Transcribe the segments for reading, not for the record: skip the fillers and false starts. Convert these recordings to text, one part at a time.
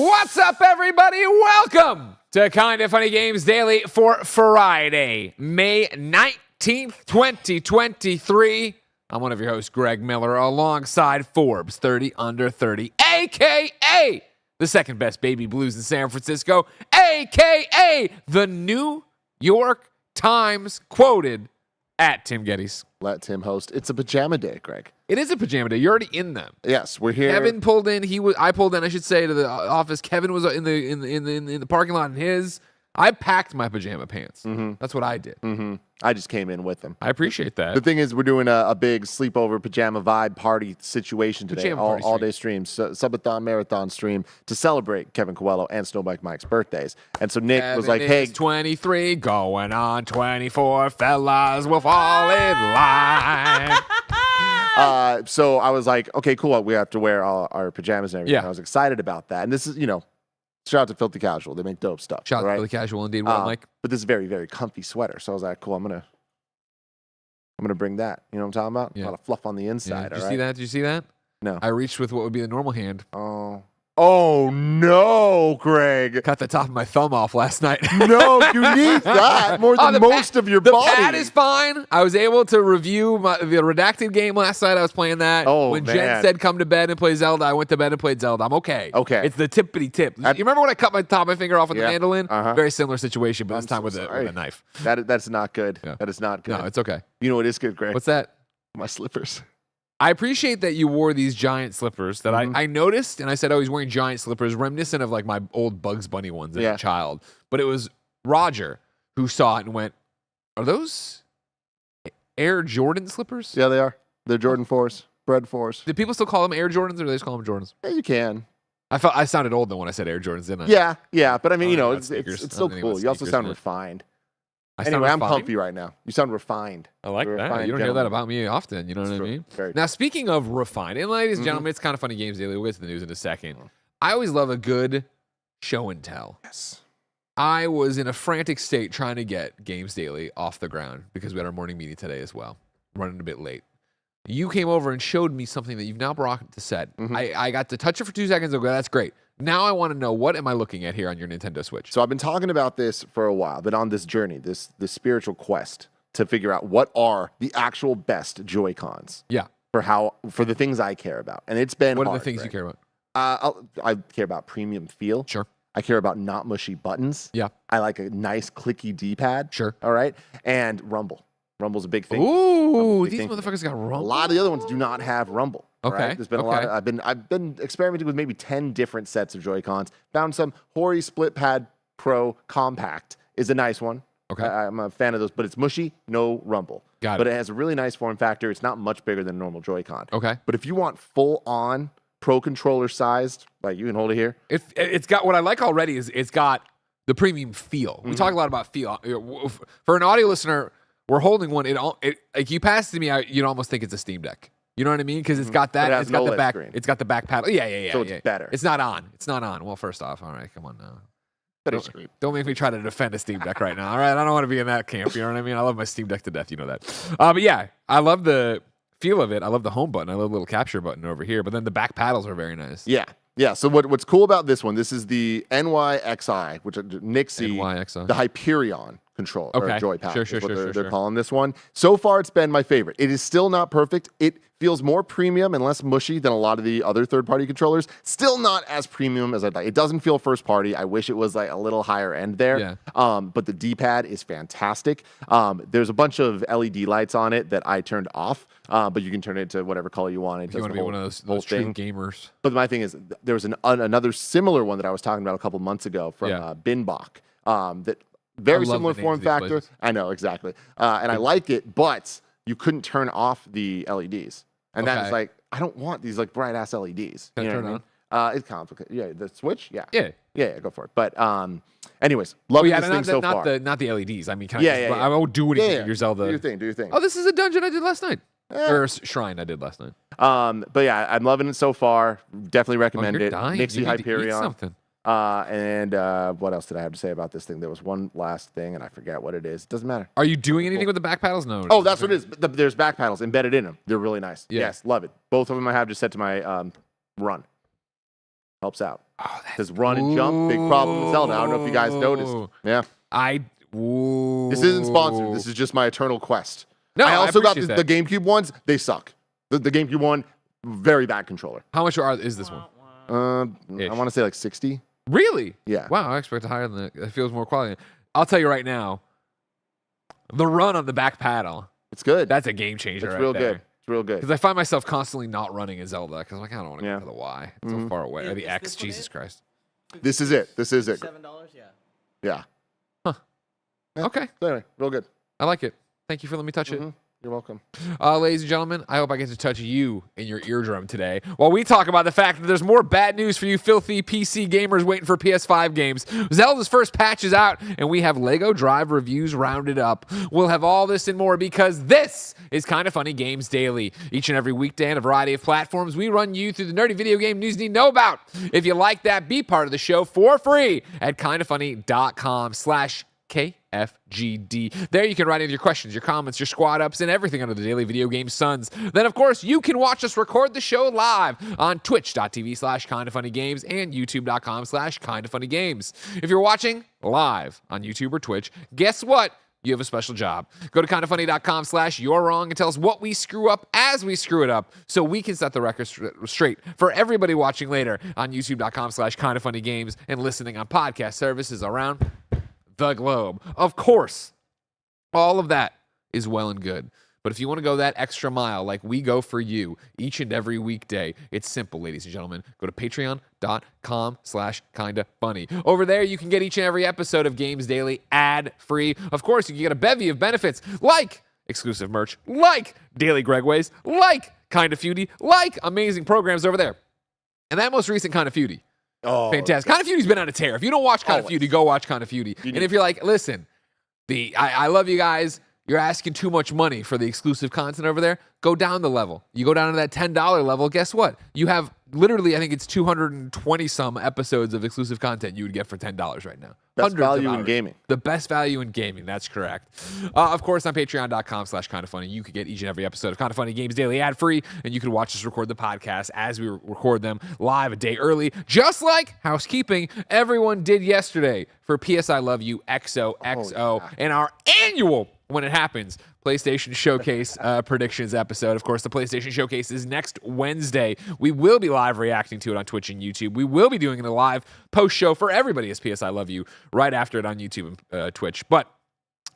What's up, everybody? Welcome to Kinda Funny Games Daily for Friday, May 19th, 2023. I'm one of your hosts, Greg Miller, alongside Forbes 30 Under 30, a.k.a. the second best baby blues in San Francisco, a.k.a. the New York Times quoted at Tim Geddes. Let Tim host. It's a pajama day, Greg. It is a pajama day. You're already in them. Yes, we're here. Kevin pulled in. I pulled in, I should say, to the office. Kevin was in the parking lot in his. I packed my pajama pants. That's what I did. I just came in with them. I appreciate that. The thing is, we're doing a big sleepover pajama vibe party situation today. All day stream, subathon marathon stream to celebrate Kevin Coelho and Snowbike Mike's birthdays. And so Nick was like, "Hey, 23 going on 24, fellas will fall in line." So I was like, "Okay, cool. We have to wear all our pajamas and everything." Yeah. I was excited about that. And this is, shout out to Filthy Casual. They make dope stuff. Shout out right? to the casual indeed, Mike. But this is very, very comfy sweater. So I was like, cool, I'm gonna bring that. You know what I'm talking about? Yeah. A lot of fluff on the inside. Did you see that? Did you see that? No. I reached with what would be the normal hand. Oh no, Greg. Cut the top of my thumb off last night. No, you need that more than most of your body. The pad is fine. I was able to review the redacted game last night. I was playing that. When Jen said come to bed and play Zelda, I went to bed and played Zelda. I'm okay. Okay. It's the tippity tip. You remember when I cut my top of my finger off with the mandolin? Uh-huh. Very similar situation, but this time with a knife. That's not good. Yeah. That is not good. No, it's okay. You know what is good, Greg? What's that? My slippers. I appreciate that you wore these giant slippers that I noticed, and I said, oh, he's wearing giant slippers, reminiscent of like my old Bugs Bunny ones as a child. But it was Roger who saw it and went, are those Air Jordan slippers? Yeah, they are. They're Jordan 4s, Bread 4s. Do people still call them Air Jordans, or do they just call them Jordans? Yeah, you can. I felt I sounded old though when I said Air Jordans, didn't I? Yeah. But I mean, it's still think cool. about You also sneakers, sound man. refined. Anyway, I'm comfy right now. You sound refined. I like You're a that. refined You don't hear that gentleman. about me often. You know what I mean? Very Now, speaking of refined, and ladies and gentlemen, it's Kind of Funny Games Daily. We'll get to the news in a second. I always love a good show and tell. Yes. I was in a frantic state trying to get Games Daily off the ground because we had our morning meeting today as well. Running a bit late. You came over and showed me something that you've now brought to set. I got to touch it for 2 seconds ago. That's great. Now I want to know, what am I looking at here on your Nintendo Switch? So I've been talking about this for a while. Been on this journey, this spiritual quest to figure out what are the actual best Joy-Cons. Yeah. For the things I care about. And it's been What are hard, the things right? you care about? I care about premium feel. Sure. I care about not mushy buttons. Yeah. I like a nice clicky D-pad. Sure. All right. And rumble. Rumble's a big thing. Ooh, these motherfuckers got rumble. A lot of the other ones do not have rumble. Okay. Right? There's been a lot. I've been experimenting with maybe 10 different sets of Joy-Cons. Found some Hori Split Pad Pro Compact is a nice one. Okay. I'm a fan of those, but it's mushy, no rumble. Got it. But it has a really nice form factor. It's not much bigger than a normal Joy-Con. Okay. But if you want full on Pro controller sized, like you can hold it here. It's got, what I like already is it's got the premium feel. We talk a lot about feel. For an audio listener, we're holding one. Like you pass it to me, you'd almost think it's a Steam Deck. You know what I mean? Because it's got that. It's got the back. Screen. It's got the back paddle. Yeah. So it's better. It's not on. It's not on. Well, first off, all right, come on now. Better screen. Don't make me try to defend a Steam Deck right now. All right, I don't want to be in that camp. You know what I mean? I love my Steam Deck to death. You know that. But yeah, I love the feel of it. I love the home button. I love the little capture button over here. But then the back paddles are very nice. Yeah. So what's cool about this one? This is the NYXI, which Nixie, NYXI. the Hyperion controller or joypad. Sure. They're calling this one. So far, it's been my favorite. It is still not perfect. It feels more premium and less mushy than a lot of the other third-party controllers. Still not as premium as I'd like. It doesn't feel first-party. I wish it was like a little higher end there. Yeah. But the D-pad is fantastic. There's a bunch of LED lights on it that I turned off, but you can turn it to whatever color you want. You want to be one of those true gamers. But my thing is, there was another similar one that I was talking about a couple months ago from Binbach that very similar form factor. I know, exactly. And I like it, but you couldn't turn off the LEDs. And that is like, I don't want these like bright ass LEDs. Can you know I turn what I mean? It's complicated. Yeah, the Switch? Yeah, go for it. But anyways, loving this thing so far. Not the LEDs. I mean, I won't do anything with your Zelda. Do your thing. Oh, this is a dungeon I did last night. Or a shrine I did last night. But yeah, I'm loving it so far. Definitely recommend it. Dying. Nixie Hyperion. Something. And what else did I have to say about this thing? There was one last thing, and I forget what it is. It doesn't matter. Are you doing anything with the back paddles? No. Oh, that's what it is. There's back paddles embedded in them. They're really nice. Yeah. Yes, love it. Both of them I have just set to my run. Helps out. Because run and jump, big problem in Zelda. I don't know if you guys noticed. Yeah. This isn't sponsored. This is just my eternal quest. No, I also got appreciate the that. GameCube ones. They suck. The GameCube one, very bad controller. How much is this one? I want to say like 60. Really? Yeah. Wow, I expected higher than that. It feels more quality. I'll tell you right now, the run on the back paddle. It's good. That's a game changer. It's right real there. good. It's real good. Because I find myself constantly not running in Zelda because I'm like, I don't want to go to the Y. It's so far away. Yeah, Or the is X. this one Jesus it? Christ. This is it. This is it. $7, yeah. Yeah. Okay. So anyway, real good. I like it. Thank you for letting me touch it. You're welcome. Ladies and gentlemen, I hope I get to touch you in your eardrum today while we talk about the fact that there's more bad news for you filthy PC gamers waiting for PS5 games. Zelda's first patch is out, and we have Lego Drive reviews rounded up. We'll have all this and more because this is Kinda Funny Games Daily. Each and every weekday on a variety of platforms, we run you through the nerdy video game news you need to know about. If you like that, be part of the show for free at kindafunny.com/KFGD. There you can write in your questions, your comments, your squad ups, and everything under the Daily Video Game Suns. Then, of course, you can watch us record the show live on twitch.tv/kindafunnygames and youtube.com/kindafunnygames. If you're watching live on YouTube or Twitch, guess what? You have a special job. Go to kindafunny.com/you're wrong and tell us what we screw up as we screw it up so we can set the record straight for everybody watching later on youtube.com/kindafunnygames and listening on podcast services around the globe. Of course, all of that is well and good. But if you want to go that extra mile like we go for you each and every weekday, it's simple, ladies and gentlemen. Go to patreon.com/kindafunny. Over there, you can get each and every episode of Games Daily ad-free. Of course, you can get a bevy of benefits like exclusive merch, like Daily Gregways, like Kinda Feudy, like amazing programs over there. And that most recent Kinda Feudy. Oh, Fantastic. Kinda Feudy's been on a tear. If you don't watch Kinda Feudy, go watch Kinda Feudy. And if you're like, listen, I love you guys. You're asking too much money for the exclusive content over there. Go down the level. You go down to that $10 level. Guess what? You have literally, I think it's 220 some episodes of exclusive content you would get for $10 right now. Best Hundreds of value in hours. gaming. The best value in gaming. That's correct. Of course, on patreon.com/kindafunny, you could get each and every episode of Kinda Funny Games Daily ad free, and you can watch us record the podcast as we record them live a day early, just like Housekeeping everyone did yesterday for PS I Love You XOXO and our annual, when it happens, PlayStation Showcase predictions episode. Of course, the PlayStation Showcase is next Wednesday. We will be live reacting to it on Twitch and YouTube. We will be doing a live post show for everybody as PS I Love You right after it on YouTube and Twitch. But,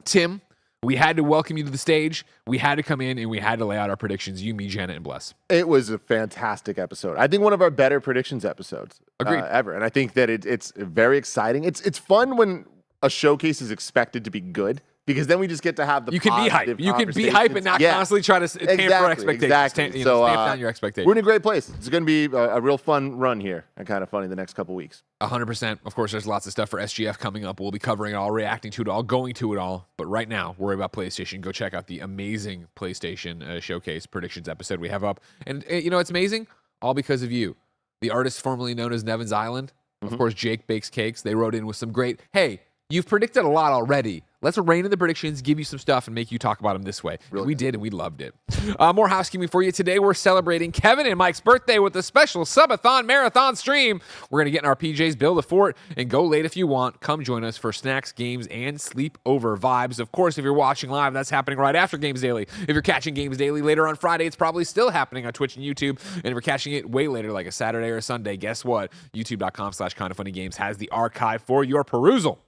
Tim, we had to welcome you to the stage. We had to come in and we had to lay out our predictions. You, me, Janet, and Bless. It was a fantastic episode. I think one of our better predictions episodes ever. And I think that it's very exciting. It's fun when a showcase is expected to be good. Because then we just get to have the You can be hype. You can be hype and not constantly try to tamper expectations. Exactly. So, stamp down your expectations. We're in a great place. It's going to be a real fun run here and Kinda Funny the next couple weeks. 100%. Of course, there's lots of stuff for SGF coming up. We'll be covering it all, reacting to it all, going to it all. But right now, worry about PlayStation. Go check out the amazing PlayStation Showcase predictions episode we have up. And you know, it's amazing. All because of you. The artist formerly known as Nevin's Island. Of course, Jake Bakes Cakes. They wrote in with some great, hey, you've predicted a lot already. Let's rein in the predictions, give you some stuff, and make you talk about them this way. Really? We did, and we loved it. More housekeeping for you. Today, we're celebrating Kevin and Mike's birthday with a special subathon marathon stream. We're going to get in our PJs, build a fort, and go late if you want. Come join us for snacks, games, and sleepover vibes. Of course, if you're watching live, that's happening right after Games Daily. If you're catching Games Daily later on Friday, it's probably still happening on Twitch and YouTube. And if you're catching it way later, like a Saturday or a Sunday, guess what? YouTube.com/KindaFunnyGames has the archive for your perusal.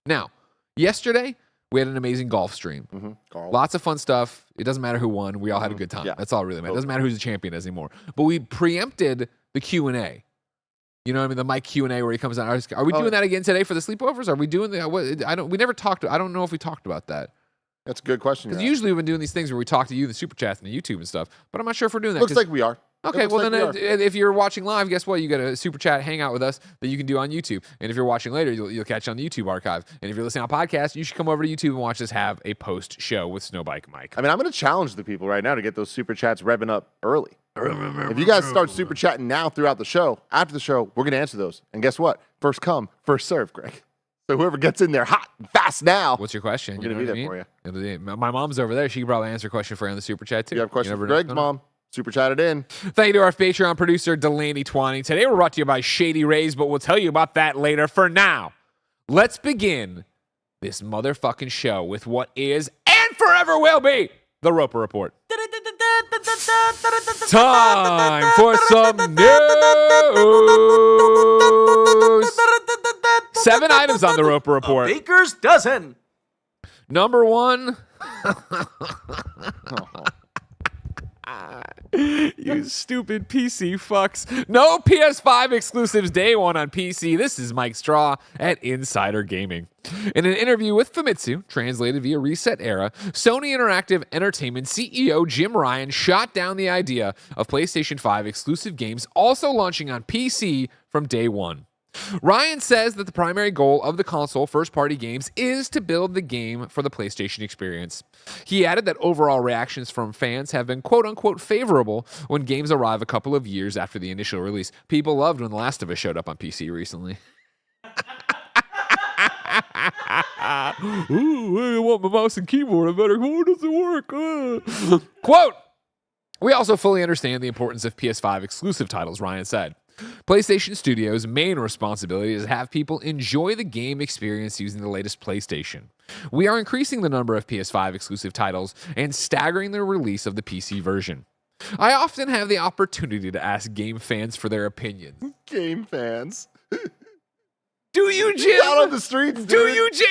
Now, yesterday, we had an amazing golf stream. Lots of fun stuff. It doesn't matter who won. We all had a good time. That's all really matters. It doesn't matter who's the champion anymore. But we preempted the Q&A. You know what I mean? The Mike Q&A where he comes out. Are we doing that again today for the sleepovers? Are we doing the... We never talked... I don't know if we talked about that. That's a good question. Because usually we've been doing these things where we talk to you, the super chats, and the YouTube and stuff. But I'm not sure if we're doing that. Looks like we are. Okay, well, then if you're watching live, guess what? You get a super chat hangout with us that you can do on YouTube. And if you're watching later, you'll catch it on the YouTube archive. And if you're listening on podcast, you should come over to YouTube and watch us have a post show with Snowbike Mike. I mean, I'm going to challenge the people right now to get those super chats revving up early. If you guys start super chatting now throughout the show, after the show, we're going to answer those. And guess what? First come, first serve, Greg. So whoever gets in there hot and fast now. What's your question? We're going to be there for you. My mom's over there. She can probably answer a question for you on the super chat, too. You have questions for Greg's mom? Super chatted in. Thank you to our Patreon producer, Delaney Twining. Today we're brought to you by Shady Rays, but we'll tell you about that later. For now, let's begin this motherfucking show with what is and forever will be the Roper Report. Time for some news. 7 items on the Roper Report. Baker's dozen. Number 1. You stupid PC fucks. No PS5 exclusives day one on PC. This is Mike Straw at Insider Gaming. In an interview with Famitsu, translated via Reset Era, Sony Interactive Entertainment CEO Jim Ryan shot down the idea of PlayStation 5 exclusive games also launching on PC from day one. Ryan says that the primary goal of the console first-party games is to build the game for the PlayStation experience. He added that overall reactions from fans have been quote-unquote favorable when games arrive a couple of years after the initial release. People loved when The Last of Us showed up on PC recently. Ooh, I want my mouse and keyboard. I better go. It doesn't work. Quote, we also fully understand the importance of PS5 exclusive titles, Ryan said. PlayStation Studios' main responsibility is to have people enjoy the game experience using the latest PlayStation. We are increasing the number of PS5 exclusive titles and staggering the release of the PC version. I often have the opportunity to ask game fans for their opinions. Game fans. Do you, Jim? Out on the streets, dude. Do you, Jim?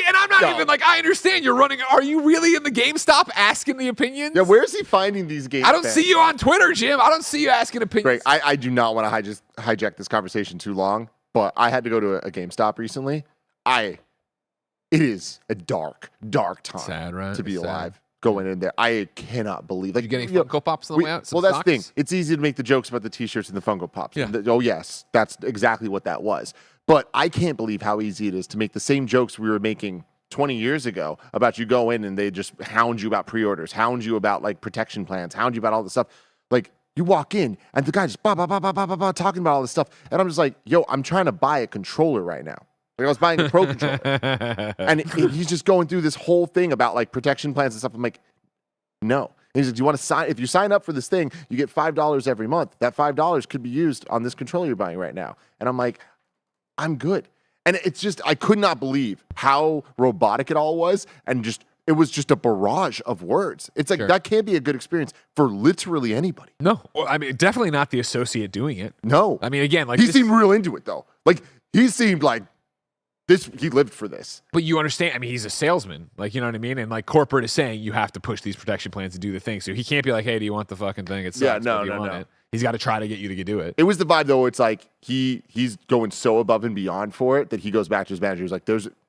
And I'm not even like, I understand you're running. Are you really in the GameStop asking the opinions? Yeah, where's he finding these game I don't fans? see you on Twitter, Jim. I don't see you asking opinions. Greg, I do not want to hijack this conversation too long, but I had to go to a GameStop recently. It is a dark time Sad, right? to be Sad. alive. Going in there, I cannot believe. Like, did you get any Funko Pops on the way out? Well, that's the thing. It's easy to make the jokes about the T-shirts and the Funko Pops. Yeah. Oh yes, that's exactly what that was. But I can't believe how easy it is to make the same jokes we were making 20 years ago about you go in and they just hound you about pre-orders, hound you about like protection plans, hound you about all this stuff. Like you walk in and the guy just talking about all this stuff, and I'm just like, yo, I'm trying to buy a controller right now. Like I was buying a Pro controller, and he's just going through this whole thing about like protection plans and stuff. I'm like, no. And he's like, do you want to sign? If you sign up for this thing, you get $5 every month. That $5 could be used on this controller you're buying right now. And I'm like, I'm good. And it's just, I could not believe how robotic it all was. And just, it was just a barrage of words. It's like, that can't be a good experience for literally anybody. No. Well, I mean, definitely not the associate doing it. No. I mean, again, like he seemed real into it though. Like he seemed like he lived for this. But you understand, I mean, he's a salesman. Like, you know what I mean? And like corporate is saying you have to push these protection plans to do the thing. So he can't be like, hey, do you want the fucking thing? It sucks. Yeah, no. It. He's got to try to get you to do it. It was the vibe though. It's like he's going so above and beyond for it that he goes back to his manager. He's like,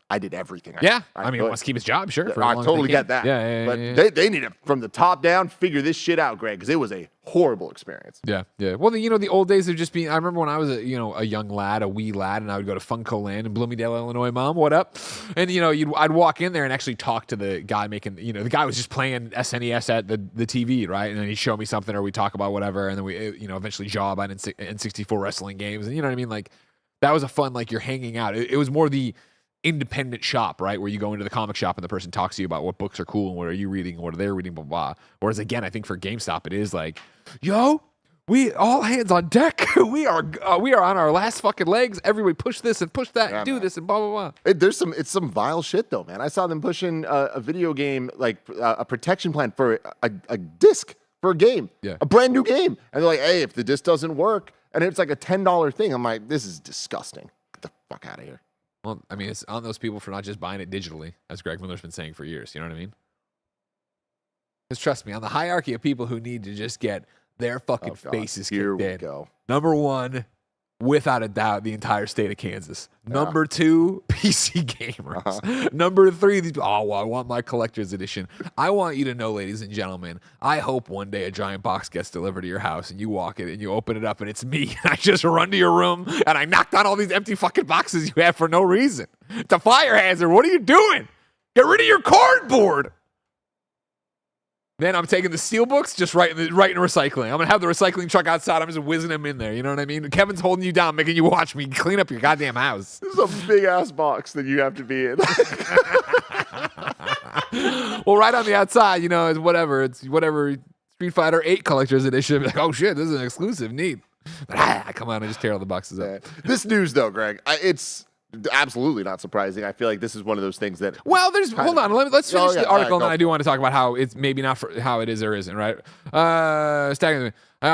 I did everything. I mean, he wants to keep his job, sure. I totally get that. But they need to, from the top down, figure this shit out, Greg, because it was a horrible experience. Yeah. Well, the old days of just being, I remember when I was a young lad, a wee lad, and I would go to Funko Land in Bloomingdale, Illinois. Mom, what up? And, I'd walk in there and actually talk to the guy making, the guy was just playing SNES at the TV, right? And then he'd show me something or we'd talk about whatever. And then we, eventually job on N64 wrestling games. And you know what I mean? Like, that was a fun, like, you're hanging out. It was more the independent shop, right? Where you go into the comic shop and the person talks to you about what books are cool and what are you reading and what are they reading, blah, blah. Whereas again, I think for GameStop, it is like, yo, we all hands on deck. we are on our last fucking legs. Everybody push this and push that and do this and blah, blah, blah. It's some vile shit though, man. I saw them pushing a video game, like a protection plan for a disc for a game, a brand new game. And they're like, hey, if the disc doesn't work, and it's like a $10 thing. I'm like, this is disgusting. Get the fuck out of here. Well, I mean, it's on those people for not just buying it digitally, as Greg Miller's been saying for years. You know what I mean? Because trust me, on the hierarchy of people who need to just get their fucking faces kicked in. Here we go. Number 1, without a doubt, the entire state of Kansas. Number 2, PC gamers. Number 3, I want my collector's edition. I want you to know, ladies and gentlemen, I hope one day a giant box gets delivered to your house and you walk it and you open it up and it's me. And I just run to your room and I knock down all these empty fucking boxes you have for no reason. It's a fire hazard. What are you doing? Get rid of your cardboard. Then I'm taking the steel books, just right in recycling. I'm going to have the recycling truck outside. I'm just whizzing them in there. You know what I mean? Kevin's holding you down, making you watch me clean up your goddamn house. This is a big-ass box that you have to be in. Well, right on the outside, it's whatever. It's Street Fighter 8 Collector's Edition. Like, oh shit, this is an exclusive. Neat. But I come out and just tear all the boxes up. This news, though, Greg, it's absolutely not surprising. I feel like this is one of those things that. Well, hold on. Let's finish the article, and then I do want to talk about how it's maybe not for how it is or isn't, right? Staggering. I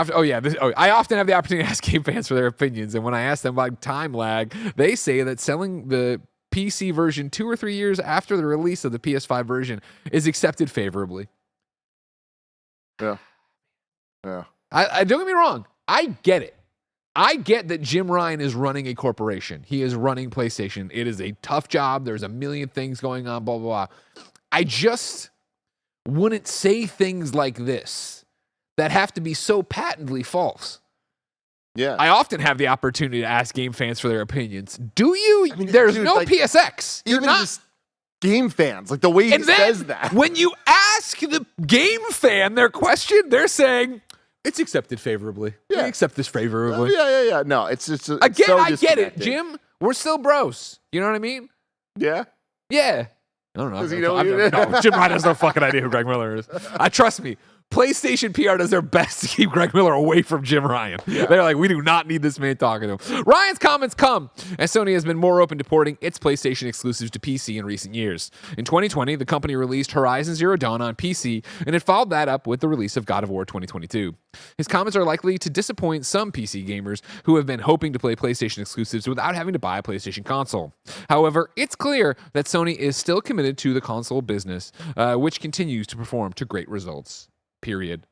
often have the opportunity to ask game fans for their opinions, and when I ask them about time lag, they say that selling the PC version 2 or 3 years after the release of the PS5 version is accepted favorably. Yeah. I don't get me wrong. I get it. I get that Jim Ryan is running a corporation. He is running PlayStation. It is a tough job. There's a million things going on, blah, blah, blah. I just wouldn't say things like this that have to be so patently false. Yeah. I often have the opportunity to ask game fans for their opinions. Do you? I mean, there's no PSX. You're not just game fans, like the way he says that. When you ask the game fan their question, they're saying, it's accepted favorably. Yeah. We accept this favorably. Yeah. No, it's just again. So I get it, Jim. We're still bros. You know what I mean? Yeah. Yeah. I don't know. No, Jim Ryan has no fucking idea who Greg Miller is. Trust me. PlayStation PR does their best to keep Greg Miller away from Jim Ryan. Yeah. They're like, we do not need this man talking to him. Ryan's comments come as Sony has been more open to porting its PlayStation exclusives to PC in recent years. In 2020, the company released Horizon Zero Dawn on PC, and it followed that up with the release of God of War 2022. His comments are likely to disappoint some PC gamers who have been hoping to play PlayStation exclusives without having to buy a PlayStation console. However, it's clear that Sony is still committed to the console business, which continues to perform to great results. Period.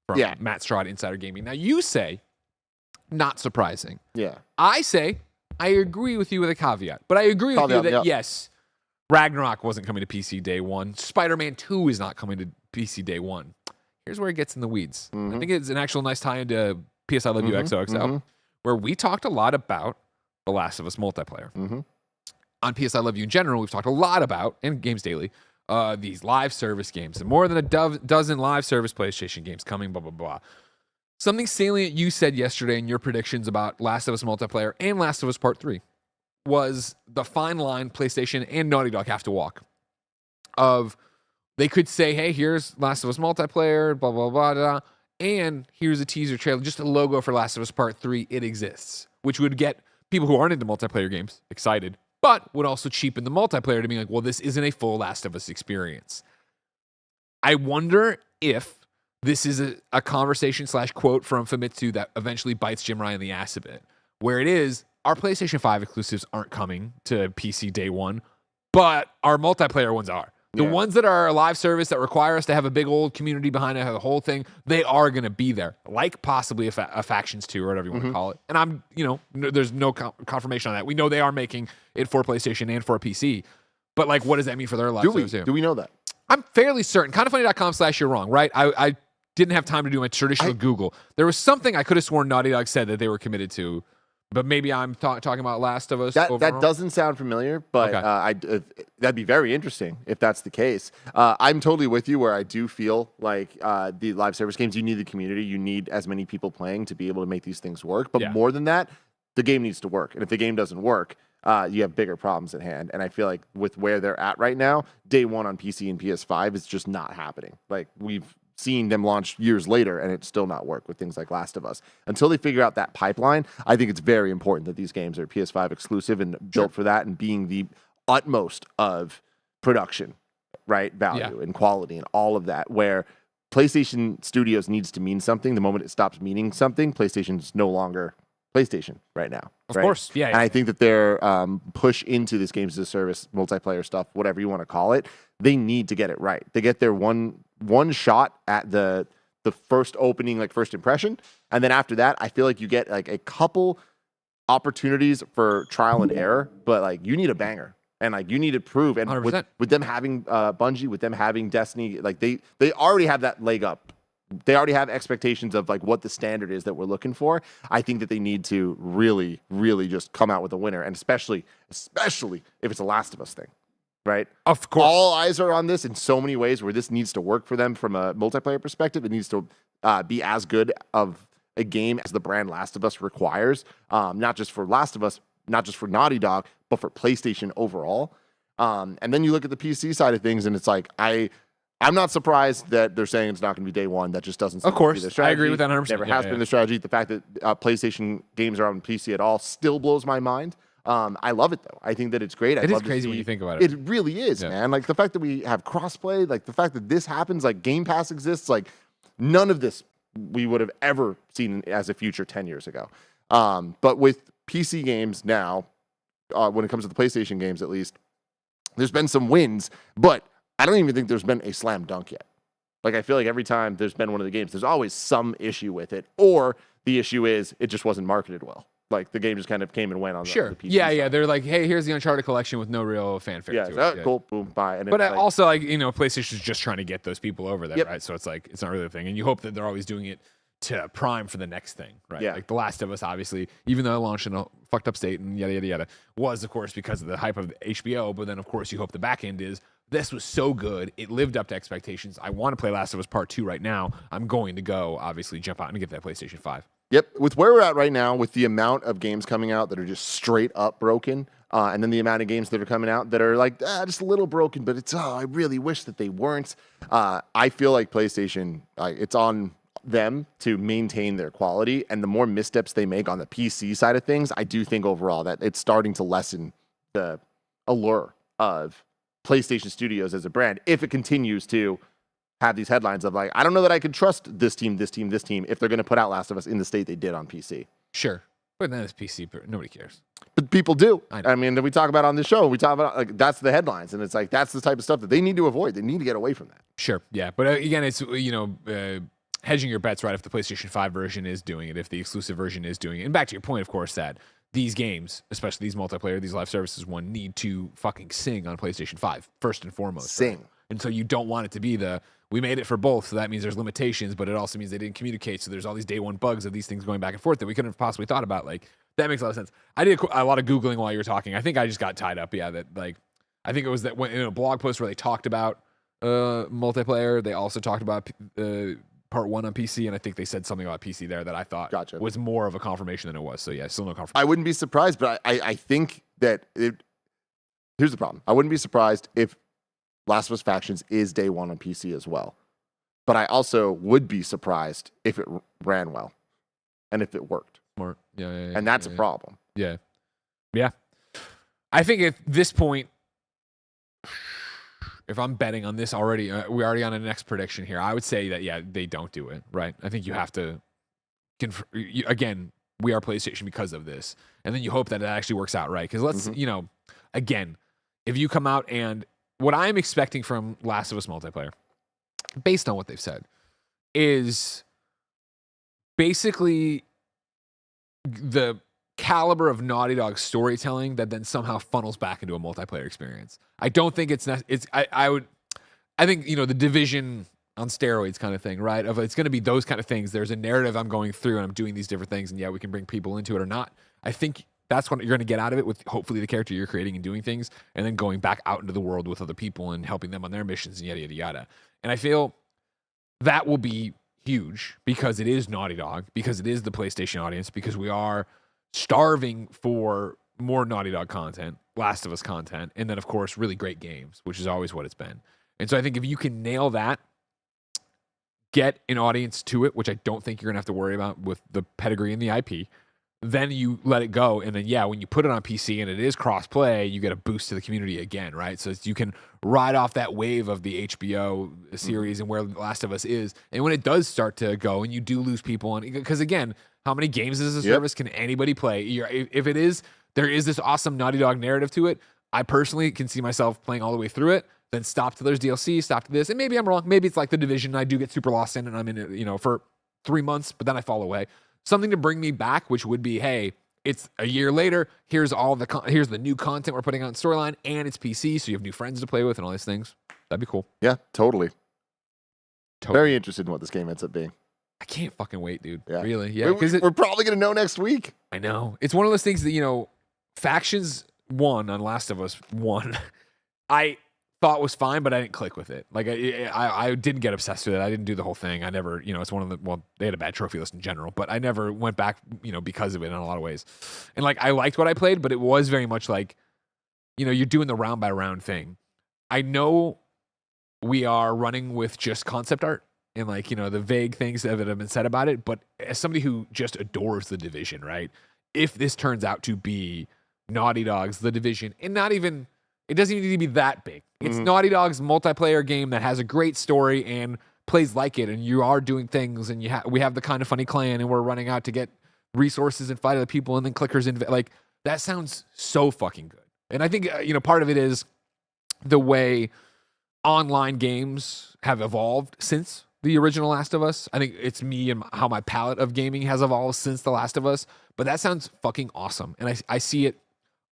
From Matt Stroud, Insider Gaming. Now, you say, not surprising. Yeah. I say, I agree with you with a caveat. But I agree with you that, yes, Ragnarok wasn't coming to PC day one. Spider-Man 2 is not coming to PC day one. Here's where it gets in the weeds. I think it's an actual nice tie into PS I Love You XOXO, where we talked a lot about The Last of Us multiplayer. On PS I Love You in general, we've talked a lot about, and Games Daily, these live service games, and more than a dozen live service PlayStation games coming, blah, blah, blah. Something salient you said yesterday in your predictions about Last of Us multiplayer and Last of Us Part 3 was the fine line PlayStation and Naughty Dog have to walk. They could say, hey, here's Last of Us multiplayer, blah, blah, blah, blah, and here's a teaser trailer, just a logo for Last of Us Part 3, it exists, which would get people who aren't into multiplayer games excited, but would also cheapen the multiplayer to be like, well, this isn't a full Last of Us experience. I wonder if this is a conversation / quote from Famitsu that eventually bites Jim Ryan in the ass a bit, where it is, our PlayStation 5 exclusives aren't coming to PC day one, but our multiplayer ones are. The ones that are a live service that require us to have a big old community behind it, have the whole thing, they are going to be there, like possibly a Factions 2 or whatever you want to call it. And I'm, there's no confirmation on that. We know they are making it for PlayStation and for PC, but like, what does that mean for their live service? Do we know that? I'm fairly certain. Kindoffunny.com/you're wrong, right? I didn't have time to do my traditional Google. There was something I could have sworn Naughty Dog said that they were committed to. But maybe I'm talking about Last of Us. That doesn't sound familiar, but okay. That'd be very interesting if that's the case. I'm totally with you where I do feel like the live service games, you need the community. You need as many people playing to be able to make these things work. But more than that, the game needs to work. And if the game doesn't work, you have bigger problems at hand. And I feel like with where they're at right now, day one on PC and PS5 is just not happening. Like we've seen them launch years later and it still not work with things like Last of Us. Until they figure out that pipeline, I think it's very important that these games are PS5 exclusive and built for that and being the utmost of production, right? Value and quality and all of that, where PlayStation Studios needs to mean something. The moment it stops meaning something, PlayStation's no longer PlayStation right now. Of course, yeah. And I think that their push into this games as a service, multiplayer stuff, whatever you want to call it, they need to get it right. They get their one shot at the first opening, like first impression, and then after that, I feel like you get like a couple opportunities for trial and error, but like you need a banger. And like you need to prove, and with them having Bungie, with them having Destiny, like they already have that leg up. They already have expectations of like what the standard is that we're looking for. I think that they need to really, really just come out with a winner, and especially if it's a Last of Us thing, right? Of course, all eyes are on this in so many ways where this needs to work for them from a multiplayer perspective. It needs to be as good of a game as the brand Last of Us requires, not just for Last of Us, not just for Naughty Dog, but for PlayStation overall. And then you look at the PC side of things, and it's like I'm not surprised that they're saying it's not going to be day one. That just doesn't seem of course, to be their strategy. I agree with that 100%. Never has been the strategy. The fact that PlayStation games are on PC at all still blows my mind. I love it, though. I think that it's great. It is crazy when you think about it. It really is, man. Like, the fact that we have crossplay, like, the fact that this happens, like, Game Pass exists, like, none of this we would have ever seen as a future 10 years ago. But with PC games now, when it comes to the PlayStation games at least, there's been some wins, but I don't even think there's been a slam dunk yet. Like, I feel like every time there's been one of the games, there's always some issue with it, or the issue is it just wasn't marketed well. Like, the game just kind of came and went on the PC Yeah. They're like, hey, here's the Uncharted collection with no real fanfare to it. Cool, boom, bye. And but also, like, PlayStation's just trying to get those people over there, right? So it's like, it's not really a thing. And you hope that they're always doing it to prime for the next thing, right? Yeah. Like The Last of Us, obviously, even though it launched in a fucked up state and yada, yada, yada, was, of course, because of the hype of HBO. But then, of course, you hope the back end is, this was so good. It lived up to expectations. I want to play Last of Us Part 2 right now. I'm going to go, obviously, jump out and get that PlayStation 5. Yep. With where we're at right now, with the amount of games coming out that are just straight up broken, and then the amount of games that are coming out that are like, just a little broken, but it's, I really wish that they weren't. I feel like PlayStation, it's on them to maintain their quality, and the more missteps they make on the PC side of things, I do think overall that it's starting to lessen the allure of PlayStation Studios as a brand if it continues to have these headlines of like, I don't know that I could trust this team if they're going to put out Last of Us in the state they did on PC. Sure. But then it's PC, nobody cares. But people do. I mean, we talk about on this show, we talk about, like, that's the headlines, and it's like, that's the type of stuff that they need to avoid. They need to get away from that. Sure. Yeah. But again, it's, hedging your bets, right? If the PlayStation 5 version is doing it, if the exclusive version is doing it. And back to your point, of course, that these games, especially these multiplayer, these live services, need to fucking sing on PlayStation 5, first and foremost. Sing. Right? And so you don't want it to be we made it for both, so that means there's limitations, but it also means they didn't communicate, so there's all these day one bugs of these things going back and forth that we couldn't have possibly thought about. Like, that makes a lot of sense. I did a lot of Googling while you were talking. I think I just got tied up, that, like, I think it was that when in a blog post where they talked about multiplayer, they also talked about Part 1 on PC, and I think they said something about PC there that I thought was more of a confirmation than it was. So, yeah, still no confirmation. I wouldn't be surprised, but I think that here's the problem. I wouldn't be surprised if Last of Us Factions is day one on PC as well. But I also would be surprised if it ran well and if it worked. Smart. Yeah. And that's a problem. Yeah. Yeah. I think at this point, if I'm betting on this already, we're already on a next prediction here. I would say that, they don't do it, right? I think you have to, again, we are PlayStation because of this. And then you hope that it actually works out right. Because let's, again, if you come out and what I'm expecting from Last of Us multiplayer, based on what they've said, is basically the caliber of Naughty Dog storytelling that then somehow funnels back into a multiplayer experience. I don't think I think, the Division on steroids kind of thing, right? If it's going to be those kind of things, there's a narrative I'm going through and I'm doing these different things, and we can bring people into it or not. I think that's what you're going to get out of it with hopefully the character you're creating and doing things, and then going back out into the world with other people and helping them on their missions and yada, yada, yada. And I feel that will be huge because it is Naughty Dog, because it is the PlayStation audience, because we are starving for more Naughty Dog content, Last of Us content, and then, of course, really great games, which is always what it's been. And so I think if you can nail that, get an audience to it, which I don't think you're going to have to worry about with the pedigree and the IP, then you let it go. And then, when you put it on PC and it is cross-play, you get a boost to the community again, right? So you can ride off that wave of the HBO series and where The Last of Us is. And when it does start to go and you do lose people, because again, how many games as a service can anybody play? If it is, there is this awesome Naughty Dog narrative to it. I personally can see myself playing all the way through it, then stop till there's DLC, stop to this. And maybe I'm wrong. Maybe it's like The Division. I do get super lost in it and I'm in it, for 3 months, but then I fall away. Something to bring me back, which would be, hey, it's a year later. Here's here's the new content we're putting out in storyline, and it's PC, so you have new friends to play with and all these things. That'd be cool. Yeah, totally. Very interested in what this game ends up being. I can't fucking wait, dude. Yeah. Really? Yeah. Because we're probably gonna know next week. I know. It's one of those things that Factions 1 on Last of Us 1, I thought was fine, but I didn't click with it. Like I didn't get obsessed with it. I didn't do the whole thing. I never, it's one of the, they had a bad trophy list in general, but I never went back, because of it in a lot of ways. And like, I liked what I played, but it was very much like, you're doing the round by round thing. I know we are running with just concept art and like, the vague things that have been said about it. But as somebody who just adores The Division, right? If this turns out to be Naughty Dog's The Division, and it doesn't need to be that big. It's Naughty Dog's multiplayer game that has a great story and plays like it, and you are doing things, and we have the Kind of Funny clan, and we're running out to get resources and fight other people, and then clickers in. Like, that sounds so fucking good. And I think, part of it is the way online games have evolved since the original Last of Us. I think it's me and how my palette of gaming has evolved since The Last of Us. But that sounds fucking awesome. And I see it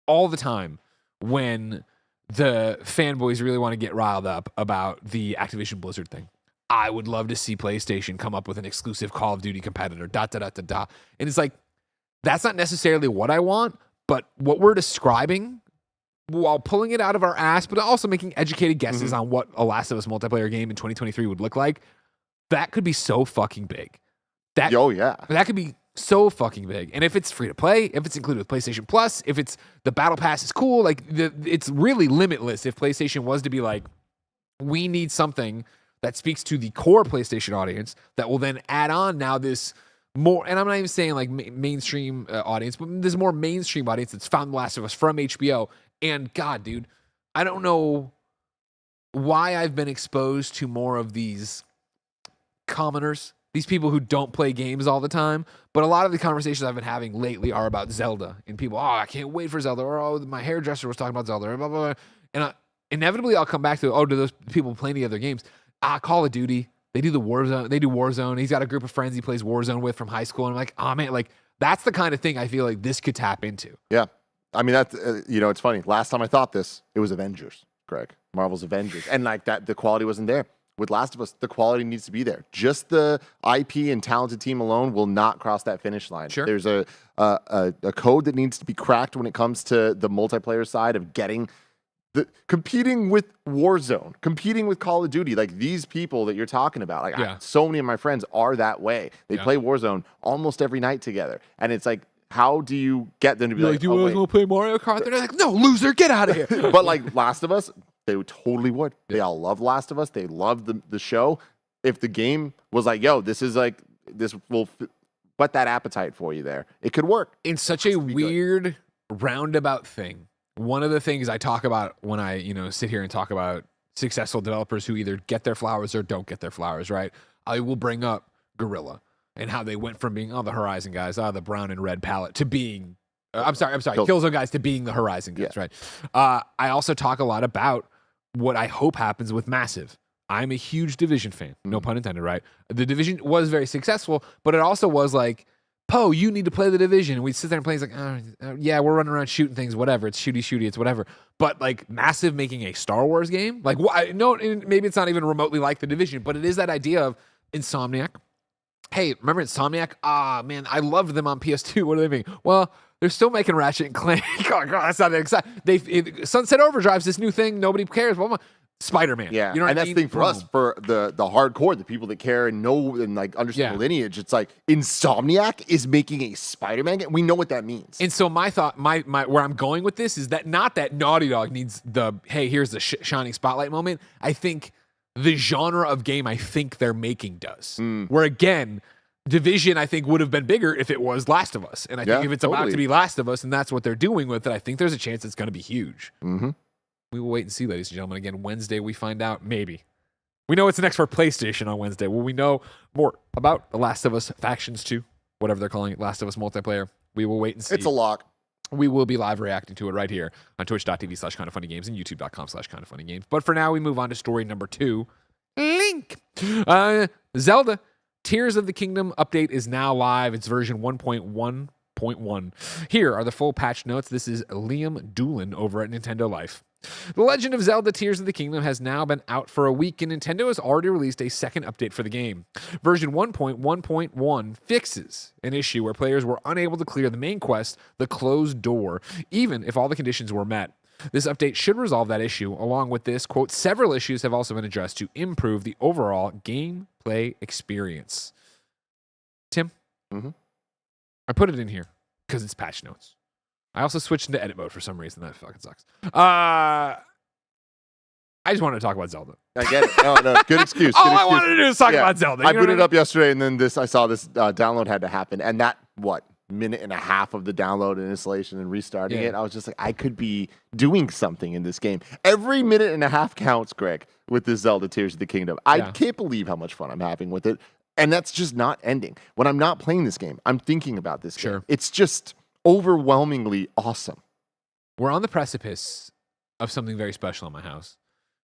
all the time when the fanboys really want to get riled up about the Activision Blizzard thing. I would love to see PlayStation come up with an exclusive Call of Duty competitor, ... And it's like, that's not necessarily what I want, but what we're describing, while pulling it out of our ass, but also making educated guesses on what a Last of Us multiplayer game in 2023 would look like, that could be so fucking big. That could be so fucking big. And if it's free to play, if it's included with PlayStation Plus, if it's the Battle Pass is cool, like it's really limitless if PlayStation was to be like, we need something that speaks to the core PlayStation audience that will then add on now this more, and I'm not even saying like mainstream audience, but there's more mainstream audience that's found The Last of Us from HBO. And God, dude, I don't know why I've been exposed to more of these commoners, these people who don't play games all the time. But a lot of the conversations I've been having lately are about Zelda, and people, I can't wait for Zelda, or my hairdresser was talking about Zelda, or blah, blah, blah. And inevitably I'll come back to, do those people play any other games? Call of Duty. They do Warzone. They do Warzone. He's got a group of friends he plays Warzone with from high school. And I'm like, man, like that's the kind of thing I feel like this could tap into. Yeah. I mean, that's, it's funny. Last time I thought this, it was Avengers, Greg. Marvel's Avengers. And like that, the quality wasn't there. With Last of Us, the quality needs to be there. Just the IP and talented team alone will not cross that finish line. Sure. There's a code that needs to be cracked when it comes to the multiplayer side of competing with Warzone, competing with Call of Duty. Like these people that you're talking about, so many of my friends are that way. They play Warzone almost every night together. And it's like, how do you get them to be like, do you want to play Mario Kart? They're like, no, loser, get out of here. But like Last of Us, they totally would. They all love Last of Us. They love the show. If the game was like, this will whet that appetite for you there, it could work. In such a weird roundabout thing. One of the things I talk about when I, sit here and talk about successful developers who either get their flowers or don't get their flowers, right? I will bring up Guerrilla and how they went from being, the Horizon guys, the brown and red palette, to being, Killzone guys to being the Horizon guys, right? I also talk a lot about what I hope happens with Massive. I'm a huge Division fan, no pun intended, right? The Division was very successful, but it also was like, Poe, you need to play The Division. And we'd sit there and play. He's like, we're running around shooting things, whatever. It's shooty, it's whatever. But like Massive making a Star Wars game, like no, maybe it's not even remotely like The Division, but it is that idea of Insomniac. Hey, remember Insomniac? Man, I loved them on PS2. What do they mean? Well, they're still making Ratchet and Clank. Oh, God, that's not exciting. Sunset Overdrive's this new thing. Nobody cares. Blah, blah. Spider-Man. Yeah, you know what that's the thing for us, for the hardcore, the people that care and know and like understand the lineage. It's like Insomniac is making a Spider-Man game. We know what that means. And so my thought, my where I'm going with this is that not that Naughty Dog needs the here's the shining spotlight moment. I think the genre of game I think they're making does. Where again, Division I think would have been bigger if it was Last of Us, and I think if it's about to be Last of Us and that's what they're doing with it, I think there's a chance it's going to be huge. We will wait and see, ladies and gentlemen. Again, Wednesday we find out. Maybe. We know what's next for PlayStation on Wednesday. Will we know more about The Last of Us Factions 2? Whatever they're calling it, Last of Us Multiplayer. We will wait and see. It's a lock. We will be live reacting to it right here on twitch.tv/kindoffunnygames and youtube.com/kindoffunnygames. But for now, we move on to story number 2. Link. Zelda Tears of the Kingdom update is now live. It's version 1.1.1. Here are the full patch notes. This is Liam Doolan over at Nintendo Life. The Legend of Zelda Tears of the Kingdom has now been out for a week, and Nintendo has already released a second update for the game. Version 1.1.1 fixes an issue where players were unable to clear the main quest, the Closed Door, even if all the conditions were met. This update should resolve that issue. Along with this, quote, several issues have also been addressed to improve the overall gameplay experience. Tim? I put it in here because it's patch notes. I also switched into edit mode for some reason. That fucking sucks. I just wanted to talk about Zelda. I get it. No, good excuse. All I wanted to do is talk about Zelda. I booted it up yesterday, and then I saw this download had to happen, and that minute and a half of the download and installation and restarting it, I was just like, I could be doing something in this game. Every minute and a half counts, Greg, with this Zelda Tears of the Kingdom. I can't believe how much fun I'm having with it, and that's just not ending. When I'm not playing this game, I'm thinking about this game. It's just overwhelmingly awesome. We're on the precipice of something very special in my house,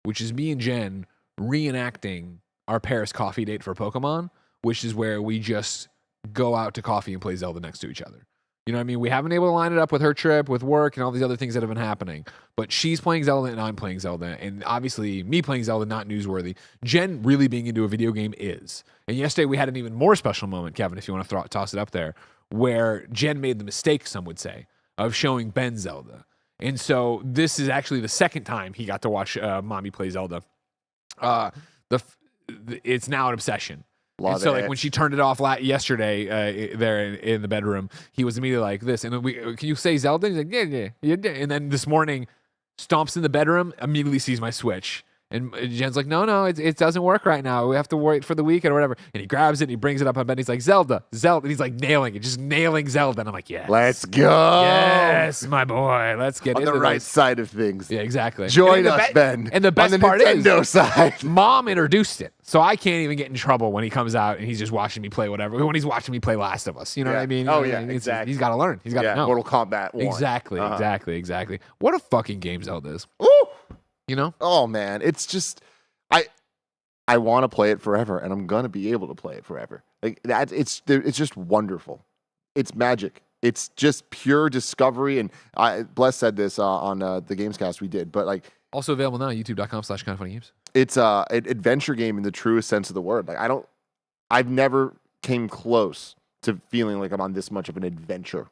which is me and Jen reenacting our Paris coffee date for Pokemon, which is where we just go out to coffee and play Zelda next to each other. You know what I mean? We haven't been able to line it up with her trip, with work, and all these other things that have been happening. But she's playing Zelda and I'm playing Zelda. And obviously, me playing Zelda, not newsworthy. Jen really being into a video game is. And yesterday, we had an even more special moment, Kevin, if you want to toss it up there, where Jen made the mistake, some would say, of showing Ben Zelda. And so this is actually the second time he got to watch Mommy play Zelda. It's now an obsession. And so, like, when she turned it off yesterday there in the bedroom, he was immediately like this. And can you say Zelda? He's like, yeah. And then this morning, stomps in the bedroom, immediately sees my Switch. And Jen's like, no, it doesn't work right now. We have to wait for the weekend or whatever. And he grabs it and he brings it up on bed. And he's like, Zelda. And he's like nailing it, just nailing Zelda. And I'm like, yes. Let's go. Yes, my boy. Let's get on into the right side of things. Yeah, exactly. Join us, Ben. And the best on the part Nintendo is, side. Mom introduced it. So I can't even get in trouble when he comes out and he's just watching me play whatever. When he's watching me play Last of Us. You know what I mean? Oh, yeah, exactly. He's got to learn. He's got to know. Mortal Kombat 1. Exactly. What a fucking game Zelda is. Ooh. You know? Oh, man. It's just... I want to play it forever, and I'm gonna be able to play it forever. Like that, it's just wonderful. It's magic. It's just pure discovery. And Bless said this on the Gamescast we did, but like also available now, youtube.com/kindoffunnygames. It's an adventure game in the truest sense of the word. Like I've never came close to feeling like I'm on this much of an adventure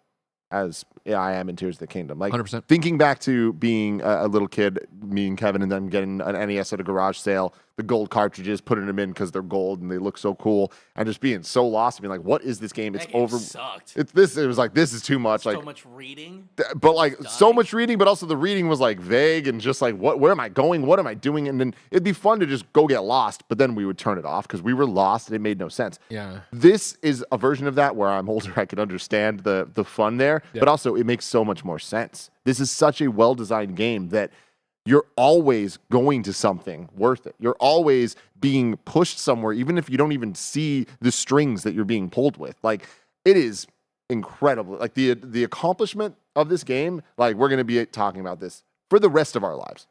as I am in Tears of the Kingdom. Like 100%. Thinking back to being a little kid, me and Kevin, and then getting an NES at a garage sale, the gold cartridges, putting them in because they're gold and they look so cool, and just being so lost, being like, "What is this game? That game sucked. It was like, this is too much. So like much reading. But like so much reading, but also the reading was like vague and just like, where am I going? What am I doing? And then it'd be fun to just go get lost, but then we would turn it off because we were lost and it made no sense. Yeah. This is a version of that where I'm older, I can understand the fun there, but also it makes so much more sense. This is such a well-designed game that you're always going to something worth it. You're always being pushed somewhere, even if you don't even see the strings that you're being pulled with. Like, it is incredible. Like, the accomplishment of this game, like, we're going to be talking about this for the rest of our lives.